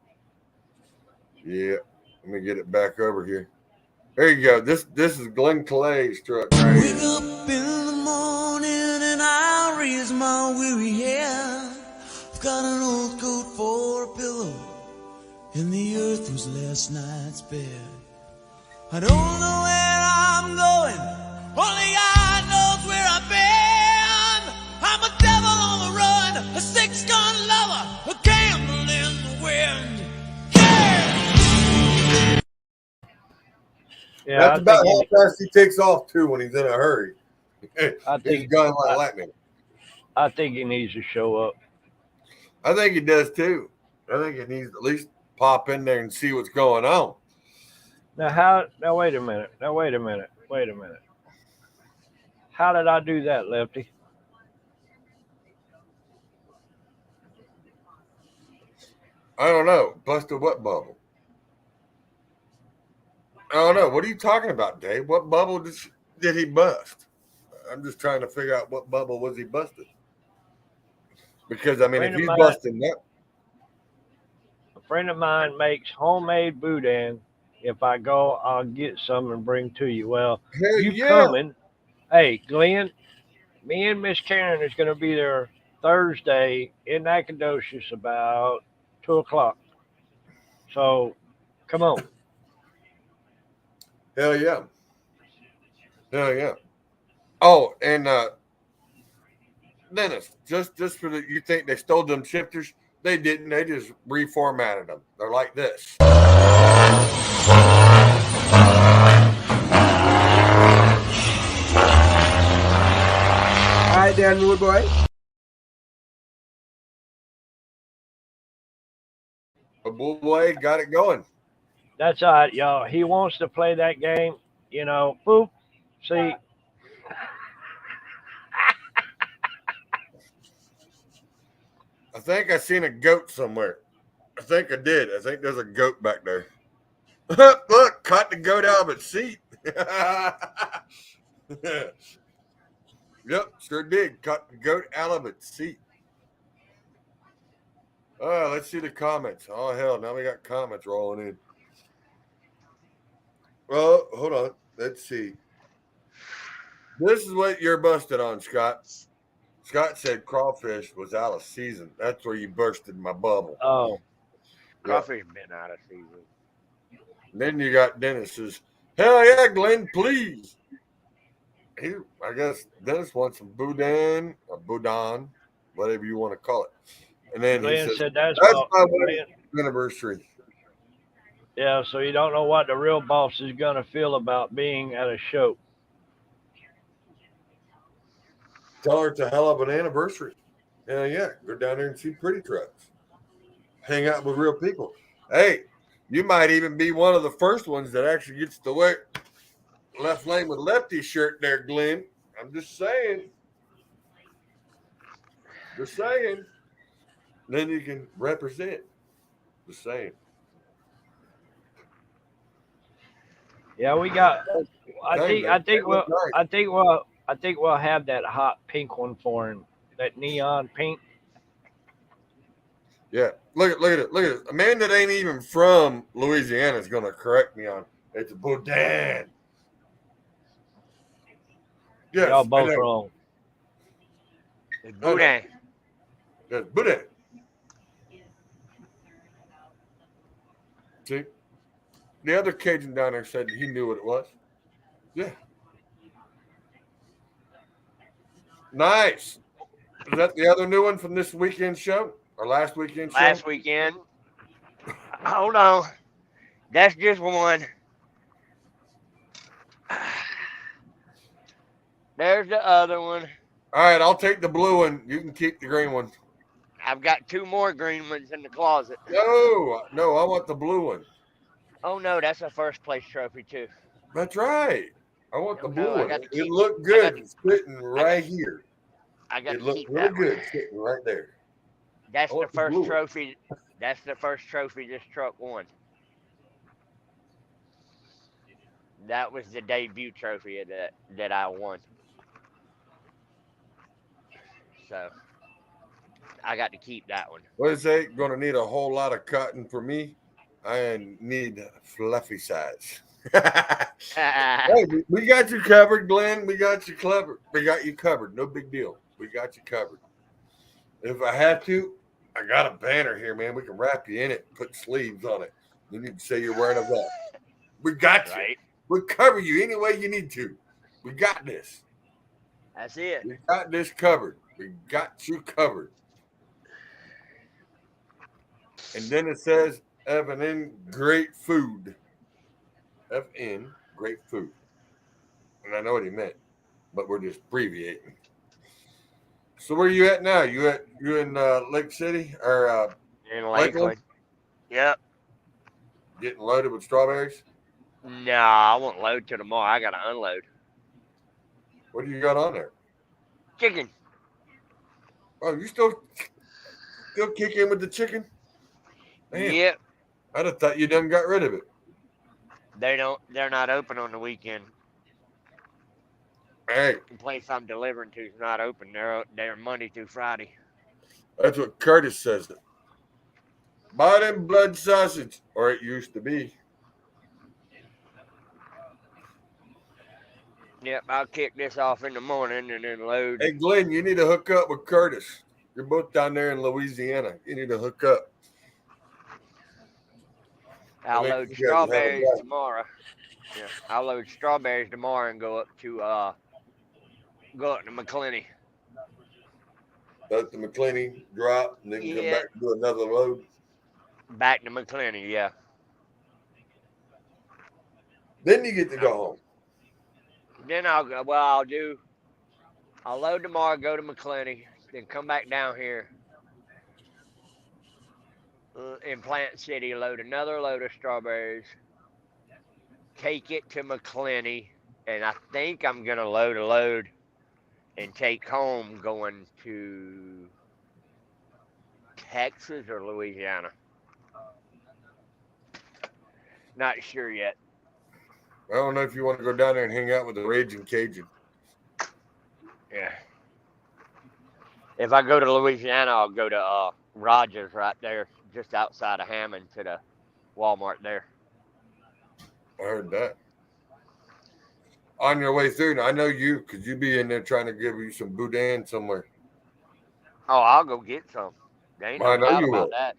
Speaker 2: Yeah, let me get it back over here. There you go. This is Glenn Clay's truck right here.
Speaker 11: Wake up in the morning and I raise my weary head. I've got an old coat for a pillow, and the earth was last night's bed. I don't know where I'm going, only God knows where I've been. I'm a devil on the run, a 6-gun lover, a candle in the wind.
Speaker 7: Yeah,
Speaker 2: that's about how fast he takes off too when he's in a hurry. He's going like lightning.
Speaker 7: I think he needs to show up.
Speaker 2: I think he does too. I think he needs to at least pop in there and see what's going on.
Speaker 7: Now wait a minute. How did I do that, Lefty?
Speaker 2: I don't know. Busted what bubble? I don't know. What are you talking about, Dave? What bubble did he bust? I'm just trying to figure out what bubble was he busted. Because, I mean, if he's busting that.
Speaker 7: A friend of mine makes homemade boudin. If I go, I'll get some and bring to you. Well, coming. Hey, Glenn, me and Miss Karen is going to be there Thursday in Nacogdoches about 2 o'clock. So, come on.
Speaker 2: Hell yeah. Oh, and Dennis, just for the, you think they stole them shifters? They didn't. They just reformatted them. They're like this.
Speaker 11: All right, there, little boy.
Speaker 2: A boy got it going.
Speaker 7: That's all right, y'all. He wants to play that game. Boop. See.
Speaker 2: I think I seen a goat somewhere. I think I did. I think there's a goat back there. Look, cut the goat out of its seat. Yep, sure did. Cut the goat out of its seat. Let's see the comments. Oh, hell, now we got comments rolling in. Well, hold on. Let's see. This is what you're busted on, Scott. Scott said crawfish was out of season. That's where you bursted my bubble.
Speaker 7: Oh,
Speaker 12: Crawfish been out of season.
Speaker 2: Then you got Dennis says, hell yeah, Glenn, please. I guess Dennis wants some boudin or boudin, whatever you want to call it. And then
Speaker 7: Glenn
Speaker 2: he says,
Speaker 7: said that's
Speaker 2: my
Speaker 7: Glenn.
Speaker 2: anniversary.
Speaker 7: Yeah, so you don't know what the real boss is going to feel about being at a show.
Speaker 2: Tell her it's a hell of an anniversary. Yeah, go down there and see pretty trucks. Hang out with real people. Hey, you might even be one of the first ones that actually gets to wear left lane with lefty shirt there, Glenn. I'm just saying. Just saying. Then you can represent. Just saying.
Speaker 7: Yeah, we got. I think we'll have that hot pink one for him. That neon pink.
Speaker 2: Yeah, look at it. A man that ain't even from Louisiana is going to correct me on it's a boudin. Yes,
Speaker 7: Y'all both wrong.
Speaker 12: It's boudin.
Speaker 2: Yes, boudin. See, the other Cajun down there said he knew what it was. Yeah. Nice. Is that the other new one from this weekend show? Or last weekend show?
Speaker 12: Last weekend. Hold on. That's just one. There's the other one.
Speaker 2: All right, I'll take the blue one. You can keep the green one.
Speaker 12: I've got 2 more green ones in the closet.
Speaker 2: No, I want the blue one.
Speaker 12: Oh, no, that's a first place trophy, too.
Speaker 2: That's right. I want the blue one. It looked
Speaker 12: good.
Speaker 2: It's sitting right here.
Speaker 12: It
Speaker 2: looked really good sitting right there.
Speaker 12: That's the first trophy. That's the first trophy this truck won. That was the debut trophy that I won. So I got to keep that one.
Speaker 2: What is it? Going to need a whole lot of cotton for me. I need fluffy size. Hey, we got you covered, Glenn. We got you covered. We got you covered. No big deal. We got you covered. If I had to, I got a banner here, man. We can wrap you in it, put sleeves on it. You need to say you're wearing a vest. We got you.
Speaker 12: Right.
Speaker 2: We'll cover you any way you need to. We got this.
Speaker 12: That's it.
Speaker 2: We got this covered. We got you covered. And then it says FNN great food. FN great food. And I know what he meant, but we're just abbreviating. So where are you at now? You in Lake City or
Speaker 12: in Lakeland? Yep.
Speaker 2: Getting loaded with strawberries?
Speaker 12: No, I won't load till tomorrow. I gotta unload.
Speaker 2: What do you got on there?
Speaker 12: Chicken.
Speaker 2: Oh, you still kick in with the chicken? Man,
Speaker 12: Yep.
Speaker 2: I'd have thought you done got rid of it.
Speaker 12: They're not open on the weekend.
Speaker 2: Hey.
Speaker 12: The place I'm delivering to is not open. They're Monday through Friday.
Speaker 2: That's what Curtis says. Buy them blood sausage, or it used to be.
Speaker 12: Yep, I'll kick this off in the morning and then load.
Speaker 2: Hey, Glenn, you need to hook up with Curtis. You're both down there in Louisiana. You need to hook up.
Speaker 12: I'll load strawberries tomorrow. Yeah, I'll load strawberries tomorrow and go up to McClenny.
Speaker 2: Let the McClenny drop and then come back and do another load.
Speaker 12: Back to McClenny, yeah.
Speaker 2: Then you get to go home.
Speaker 12: Then I'll load tomorrow, go to McClenny, then come back down here in Plant City, load another load of strawberries, take it to McClenny, and I think I'm going to load a load and take home going to Texas or Louisiana. Not sure yet.
Speaker 2: I don't know if you want to go down there and hang out with the Raging Cajun.
Speaker 12: Yeah. If I go to Louisiana, I'll go to Rogers right there, just outside of Hammond, to the Walmart there.
Speaker 2: I heard that. On your way through, now, I know you, because you be in there trying to give you some boudin somewhere.
Speaker 12: Oh, I'll go get some. There ain't
Speaker 2: I
Speaker 12: no
Speaker 2: know
Speaker 12: doubt
Speaker 2: you
Speaker 12: about
Speaker 2: will.
Speaker 12: that.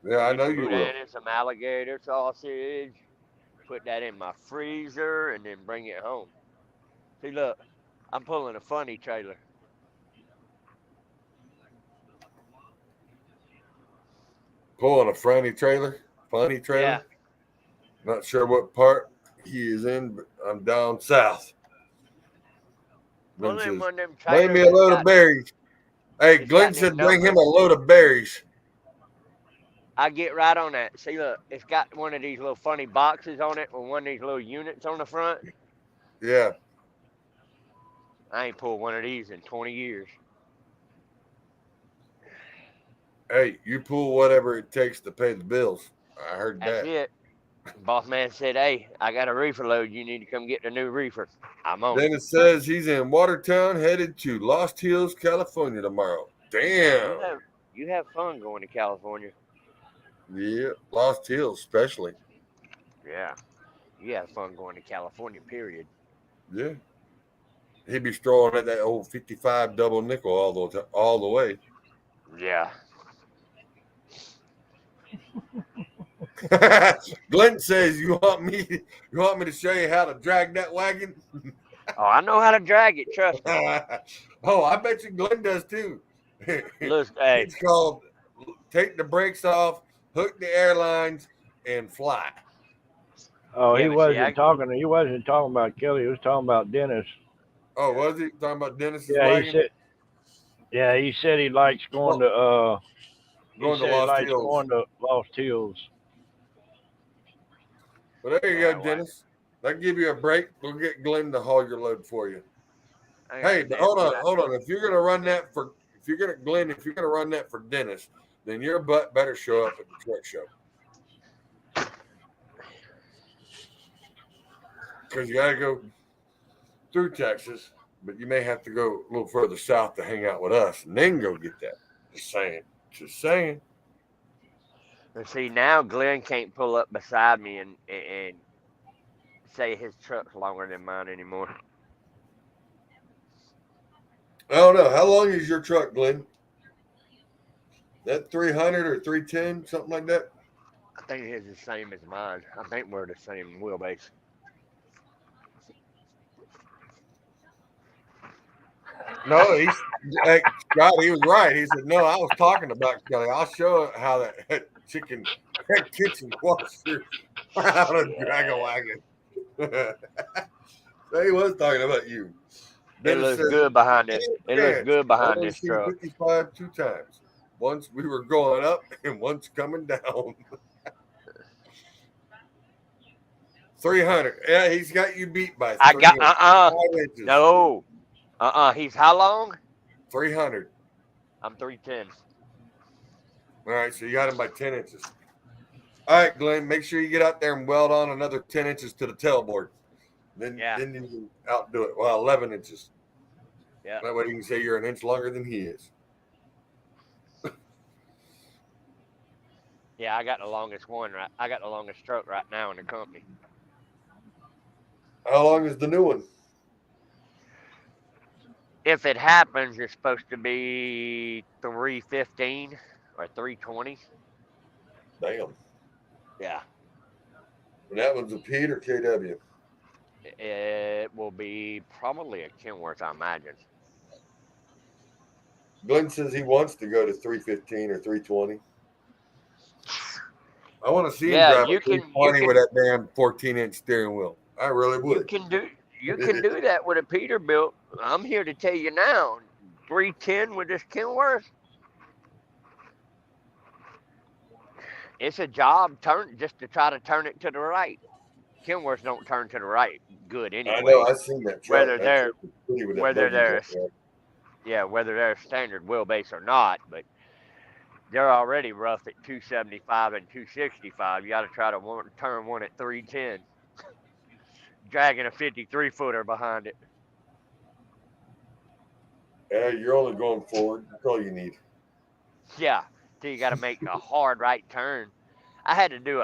Speaker 2: Yeah, I
Speaker 12: Get
Speaker 2: know
Speaker 12: some
Speaker 2: you will.
Speaker 12: boudin and some alligator sausage. Put that in my freezer and then bring it home. See, look, I'm pulling a funny trailer.
Speaker 2: Pulling a funny trailer.
Speaker 12: Yeah.
Speaker 2: Not sure what part he is in, but I'm down south. Glenn
Speaker 12: Pulling
Speaker 2: says,
Speaker 12: one of them
Speaker 2: bring
Speaker 12: trailers
Speaker 2: me a
Speaker 12: that's
Speaker 2: load of
Speaker 12: got,
Speaker 2: berries. Hey,
Speaker 12: it's
Speaker 2: Glenn
Speaker 12: got them
Speaker 2: said bring him
Speaker 12: numbers.
Speaker 2: a load of berries.
Speaker 12: I get right on that. See, look, it's got one of these little funny boxes on it with one of these little units on the front.
Speaker 2: Yeah.
Speaker 12: I ain't pulled one of these in 20 years.
Speaker 2: Hey, you pull whatever it takes to pay the bills. I heard
Speaker 12: That's
Speaker 2: that.
Speaker 12: it. Boss man said, hey, I got a reefer load. You need to come get the new reefer. I'm on
Speaker 2: Then
Speaker 12: it.
Speaker 2: it says he's in Watertown, headed to Lost Hills, California tomorrow. Damn.
Speaker 12: You have fun going to California.
Speaker 2: Yeah, Lost Hills especially.
Speaker 12: Yeah. You have fun going to California, period.
Speaker 2: Yeah. He'd be strolling at that old 55 double nickel all the way.
Speaker 12: Yeah.
Speaker 2: Glenn says, "You want me to show you how to drag that wagon?"
Speaker 12: Oh, I know how to drag it. Trust me.
Speaker 2: Oh, I bet you Glenn does too.
Speaker 12: Listen, hey.
Speaker 2: It's called take the brakes off, hook the airlines, and fly.
Speaker 7: Oh,
Speaker 12: Yeah,
Speaker 7: he
Speaker 12: but see,
Speaker 7: wasn't talking. He wasn't talking about Kelly. He was talking about Dennis.
Speaker 2: Oh, was he talking about Dennis's
Speaker 7: Yeah,
Speaker 2: wagon?
Speaker 7: he said. Yeah, he said he likes going to. He
Speaker 2: Going to
Speaker 7: said he
Speaker 2: Lost
Speaker 7: likes
Speaker 2: Hills.
Speaker 7: going to Lost Hills.
Speaker 2: Well, there you go, Dennis. I'll give you a break. We'll get Glenn to haul your load for you. Hey, but hold on. If you're gonna run that for Dennis, then your butt better show up at the truck show. Because you gotta go through Texas, but you may have to go a little further south to hang out with us and then go get that. Just saying.
Speaker 12: And see, now Glenn can't pull up beside me and say his truck's longer than mine anymore.
Speaker 2: I don't know. How long is your truck, Glenn? That 300 or 310, something like that?
Speaker 12: I think his is the same as mine. I think we're the same wheelbase.
Speaker 2: No, Scott, he was right. He said, no, I was talking about Kelly. I'll show how that kitchen washer how to drag a wagon. So he was talking about you.
Speaker 12: It looks good behind it. It looks good behind
Speaker 2: only
Speaker 12: this
Speaker 2: seen
Speaker 12: truck.
Speaker 2: 55 two times. Once we were going up and once coming down. 300. Yeah, he's got you beat by 5 inches.
Speaker 12: No. He's how long?
Speaker 2: 300.
Speaker 12: I'm 310.
Speaker 2: All right, so you got him by 10 inches. All right, Glenn, make sure you get out there and weld on another 10 inches to the tailboard. Then you can outdo it. Well, 11 inches.
Speaker 12: Yeah.
Speaker 2: That way you can say you're an inch longer than he is.
Speaker 12: Yeah, I got the longest one. Right, I got the longest truck right now in the company.
Speaker 2: How long is the new one?
Speaker 12: If it happens, it's supposed to be 315 or 320.
Speaker 2: Damn.
Speaker 12: Yeah.
Speaker 2: And that one's a Pete or KW?
Speaker 12: It will be probably a Kenworth, I imagine.
Speaker 2: Glenn says he wants to go to 315 or 320. I want to see him drive a 320 with that damn 14-inch steering wheel. I really would.
Speaker 12: You can do that with a Peterbilt. I'm here to tell you now, 310 with this Kenworth. It's a job just to try to turn it to the right. Kenworths don't turn to the right good anyway.
Speaker 2: I know. I've seen that truck.
Speaker 12: Whether they're a standard wheelbase or not, but they're already rough at 275 and 265. You got to try to turn one at 310, dragging a 53 footer behind it.
Speaker 2: Yeah, you're only going forward. That's all you need.
Speaker 12: Yeah, so you got to make a hard right turn. I had to do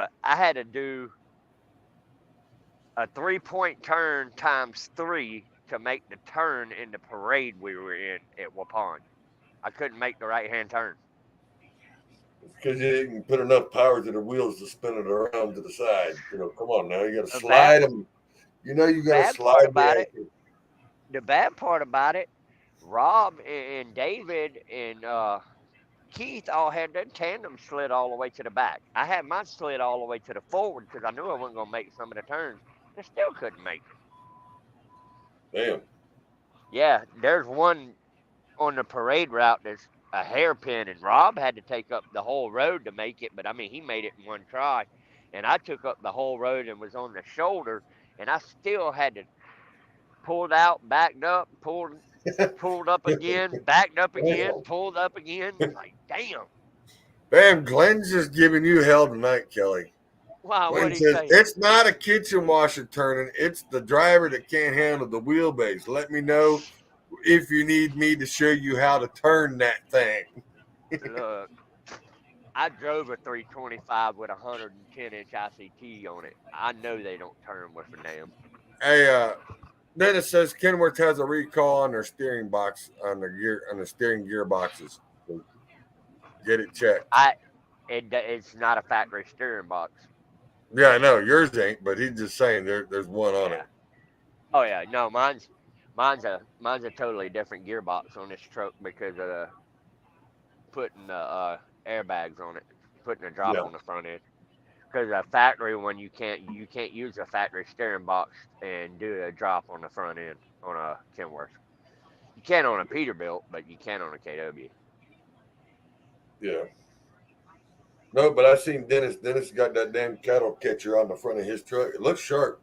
Speaker 12: a 3-point turn times 3 to make the turn in the parade we were in at Waupun. I couldn't make the right hand turn.
Speaker 2: Because you didn't put enough power to the wheels to spin it around to the side. Come on now. You got to slide them. You got to slide
Speaker 12: about it. The bad part about it, Rob and David and Keith all had their tandem slid all the way to the back. I had mine slid all the way to the forward because I knew I wasn't going to make some of the turns. I still couldn't make it.
Speaker 2: Damn.
Speaker 12: Yeah, there's one on the parade route that's a hairpin, and Rob had to take up the whole road to make it, but I mean, he made it in one try, and I took up the whole road and was on the shoulder, and I still had to pulled out, backed up, pulled up again, backed up again, pulled up again. Like, damn.
Speaker 2: Damn, Glenn's just giving you hell tonight, Kelly.
Speaker 12: Wow,
Speaker 2: Glenn
Speaker 12: what he
Speaker 2: says,
Speaker 12: say?
Speaker 2: it's not a kitchen washer turning. It's the driver that can't handle the wheelbase. Let me know if you need me to show you how to turn that thing.
Speaker 12: Look, I drove a 325 with a 110-inch ICT on it. I know they don't turn worth a damn.
Speaker 2: Hey, then it says Kenworth has a recall on their steering box on the steering gearboxes. So get it checked.
Speaker 12: It's not a factory steering box.
Speaker 2: Yeah, I know yours ain't, but he's just saying there's one on it.
Speaker 12: Oh yeah, no, mine's a totally different gearbox on this truck because of putting the airbags on it, putting a drop on the front end. Because a factory one, you can't use a factory steering box and do a drop on the front end on a Kenworth. You can on a Peterbilt, but you can on a KW.
Speaker 2: Yeah. No, but I seen Dennis. Dennis got that damn cattle catcher on the front of his truck. It looks sharp.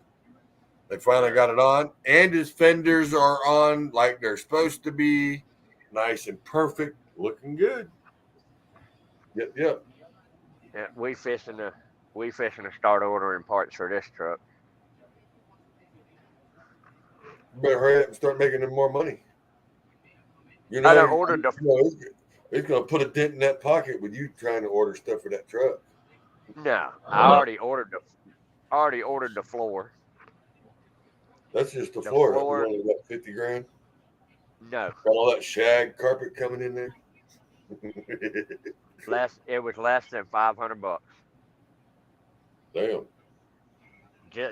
Speaker 2: They finally got it on, and his fenders are on like they're supposed to be, nice and perfect, looking good. Yep.
Speaker 12: Yeah, we fixing to start ordering parts for this truck.
Speaker 2: Better hurry up and start making them more money.
Speaker 12: I done ordered
Speaker 2: it's gonna put a dent in that pocket with you trying to order stuff for that truck.
Speaker 12: No, I already ordered the floor.
Speaker 2: That's just the floor. That was only about $50,000.
Speaker 12: No.
Speaker 2: Got all that shag carpet coming in there.
Speaker 12: It was less than $500.
Speaker 2: Damn.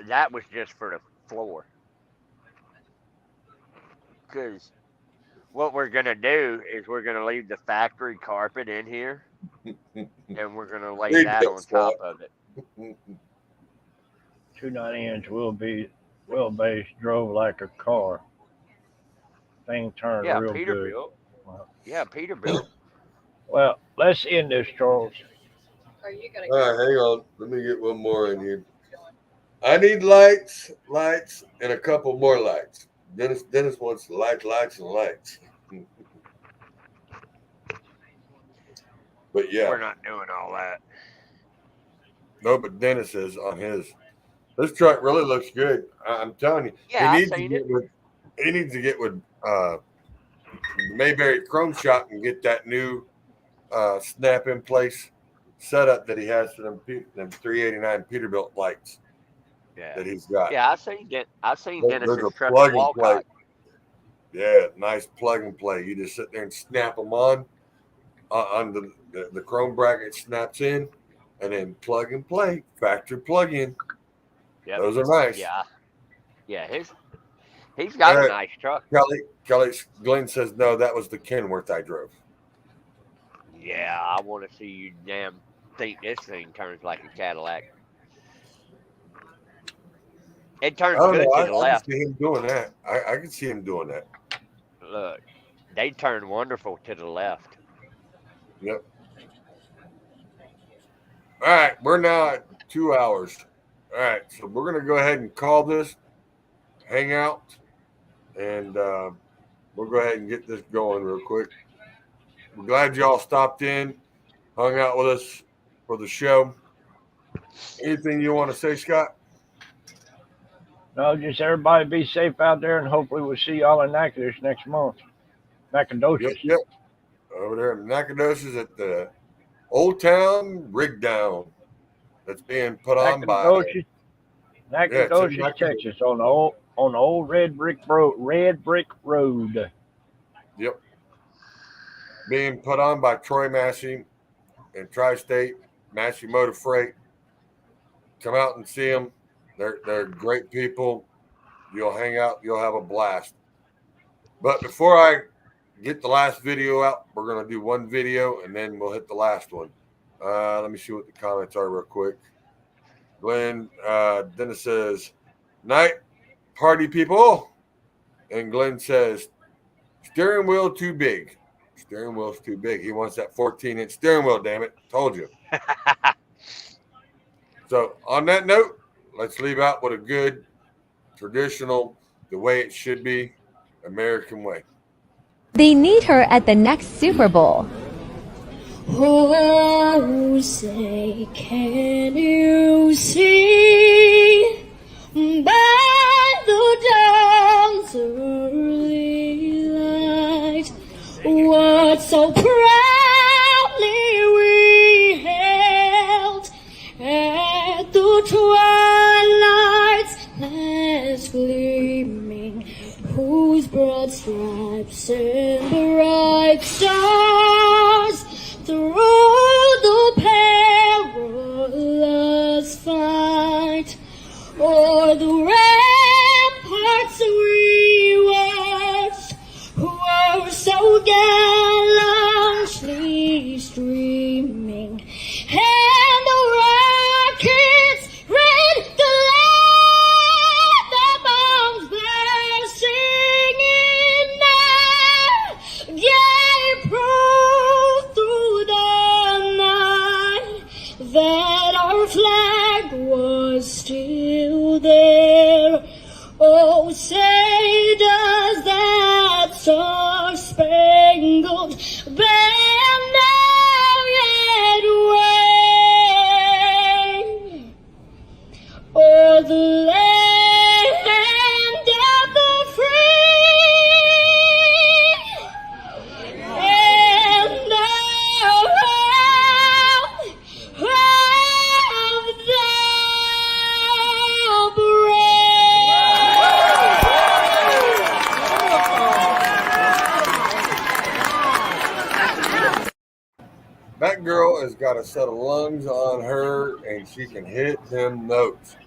Speaker 12: That was just for the floor. Because what we're gonna do is we're gonna leave the factory carpet in here, and we're gonna lay that on top of it.
Speaker 7: 290-inch wheelbase drove like a car. Thing turned real good.
Speaker 12: Yeah, Peterbilt.
Speaker 7: Well, let's end this, Charles.
Speaker 2: All right, hang on. Let me get one more in here. I need lights, and a couple more lights. Dennis wants lights, and lights. But yeah,
Speaker 12: we're not doing all that.
Speaker 2: No, but Dennis is on his. This truck really looks good. I'm telling you.
Speaker 12: Yeah,
Speaker 2: he needs to get with Mayberry Chrome Shop and get that new snap in place setup that he has for them 389 Peterbilt lights.
Speaker 12: Yeah.
Speaker 2: That he's got.
Speaker 12: Yeah, I seen Dennis's truck
Speaker 2: plug
Speaker 12: at
Speaker 2: and play.
Speaker 12: Walcott.
Speaker 2: Yeah, nice plug and play. You just sit there and snap them on the chrome bracket snaps in, and then plug and play, factory plug in.
Speaker 12: Yep.
Speaker 2: Those are nice.
Speaker 12: Yeah, he's got a nice truck.
Speaker 2: Glenn says no, that was the Kenworth I drove.
Speaker 12: Yeah, I want to see you think this thing turns like a Cadillac. It turns good to the left.
Speaker 2: I can see him doing that. I can see him doing that.
Speaker 12: Look, they turn wonderful to the left.
Speaker 2: Yep. All right, we're now at 2 hours. All right, so we're going to go ahead and call this, hang out, and we'll go ahead and get this going real quick. We're glad y'all stopped in. hung out with us for the show. Anything you want to say, Scott?
Speaker 7: No, just everybody be safe out there, and hopefully we'll see y'all in Natchitoches next month. Nacogdoches.
Speaker 2: Yep. Over there in Nacogdoches at the Old Town Rig Down. That's being put on by
Speaker 7: Nacogdoches, Texas, on the old red brick road.
Speaker 2: Yep. Being put on by Troy Massey and Tri-State Massey Motor Freight. Come out and see them. They're great people. You'll hang out. You'll have a blast. But before I get the last video out, we're going to do one video, and then we'll hit the last one. Let me see what the comments are real quick. Glenn, Dennis says, night, party people. And Glenn says, steering wheel too big. Steering wheel's too big. He wants that 14-inch steering wheel, damn it. Told you. So on that note, let's leave out with a good, traditional, the way it should be, American way.
Speaker 13: They need her at the next Super Bowl.
Speaker 14: Oh, say, can you see by the dawn's early light what so proudly we held at the twilight's last gleaming, whose broad stripes and bright stars through the perilous fight o'er the ramparts we watched were so gallantly streaming, and the rockets red glare, the bombs bursting in air gave proof through the night that our flag was still there. Oh, say does that star-spangled banner yet wave o'er the land of the free and the home of the
Speaker 2: That girl has got a set of lungs on her, and she can hit them notes.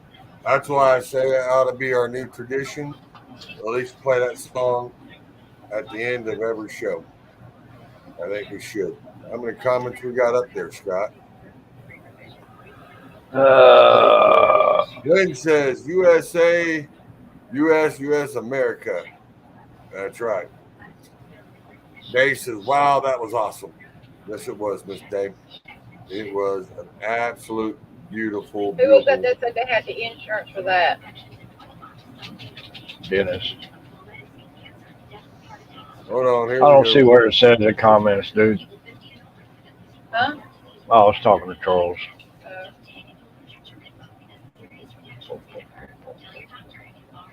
Speaker 2: That's why I say that ought to be our new tradition. At least play that song at the end of every show. I think we should. How many comments we got up there, Scott? Glenn says, USA, US, America. That's right. Dave says, wow, that was awesome. Yes, it was, Miss Dave. It was an absolute beautiful.
Speaker 15: Who was that that said they had the insurance for that?
Speaker 7: Dennis.
Speaker 2: Hold on here.
Speaker 7: I don't see where it says in the comments, dude.
Speaker 15: Huh?
Speaker 7: I was talking to Charles.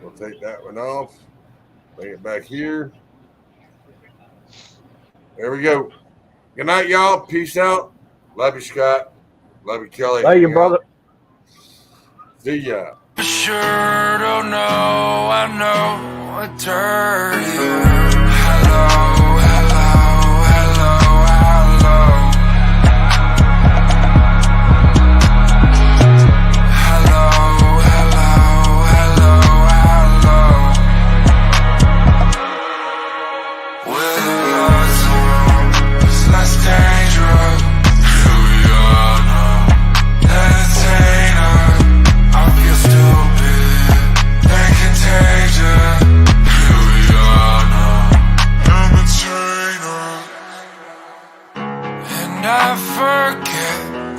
Speaker 2: We'll take that one off. Bring it back here. There we go. Good night, y'all. Peace out. Love you, Scott. Love you, Kelly.
Speaker 7: Love you, brother.
Speaker 2: See ya.
Speaker 6: Sure don't know, I know I turned you.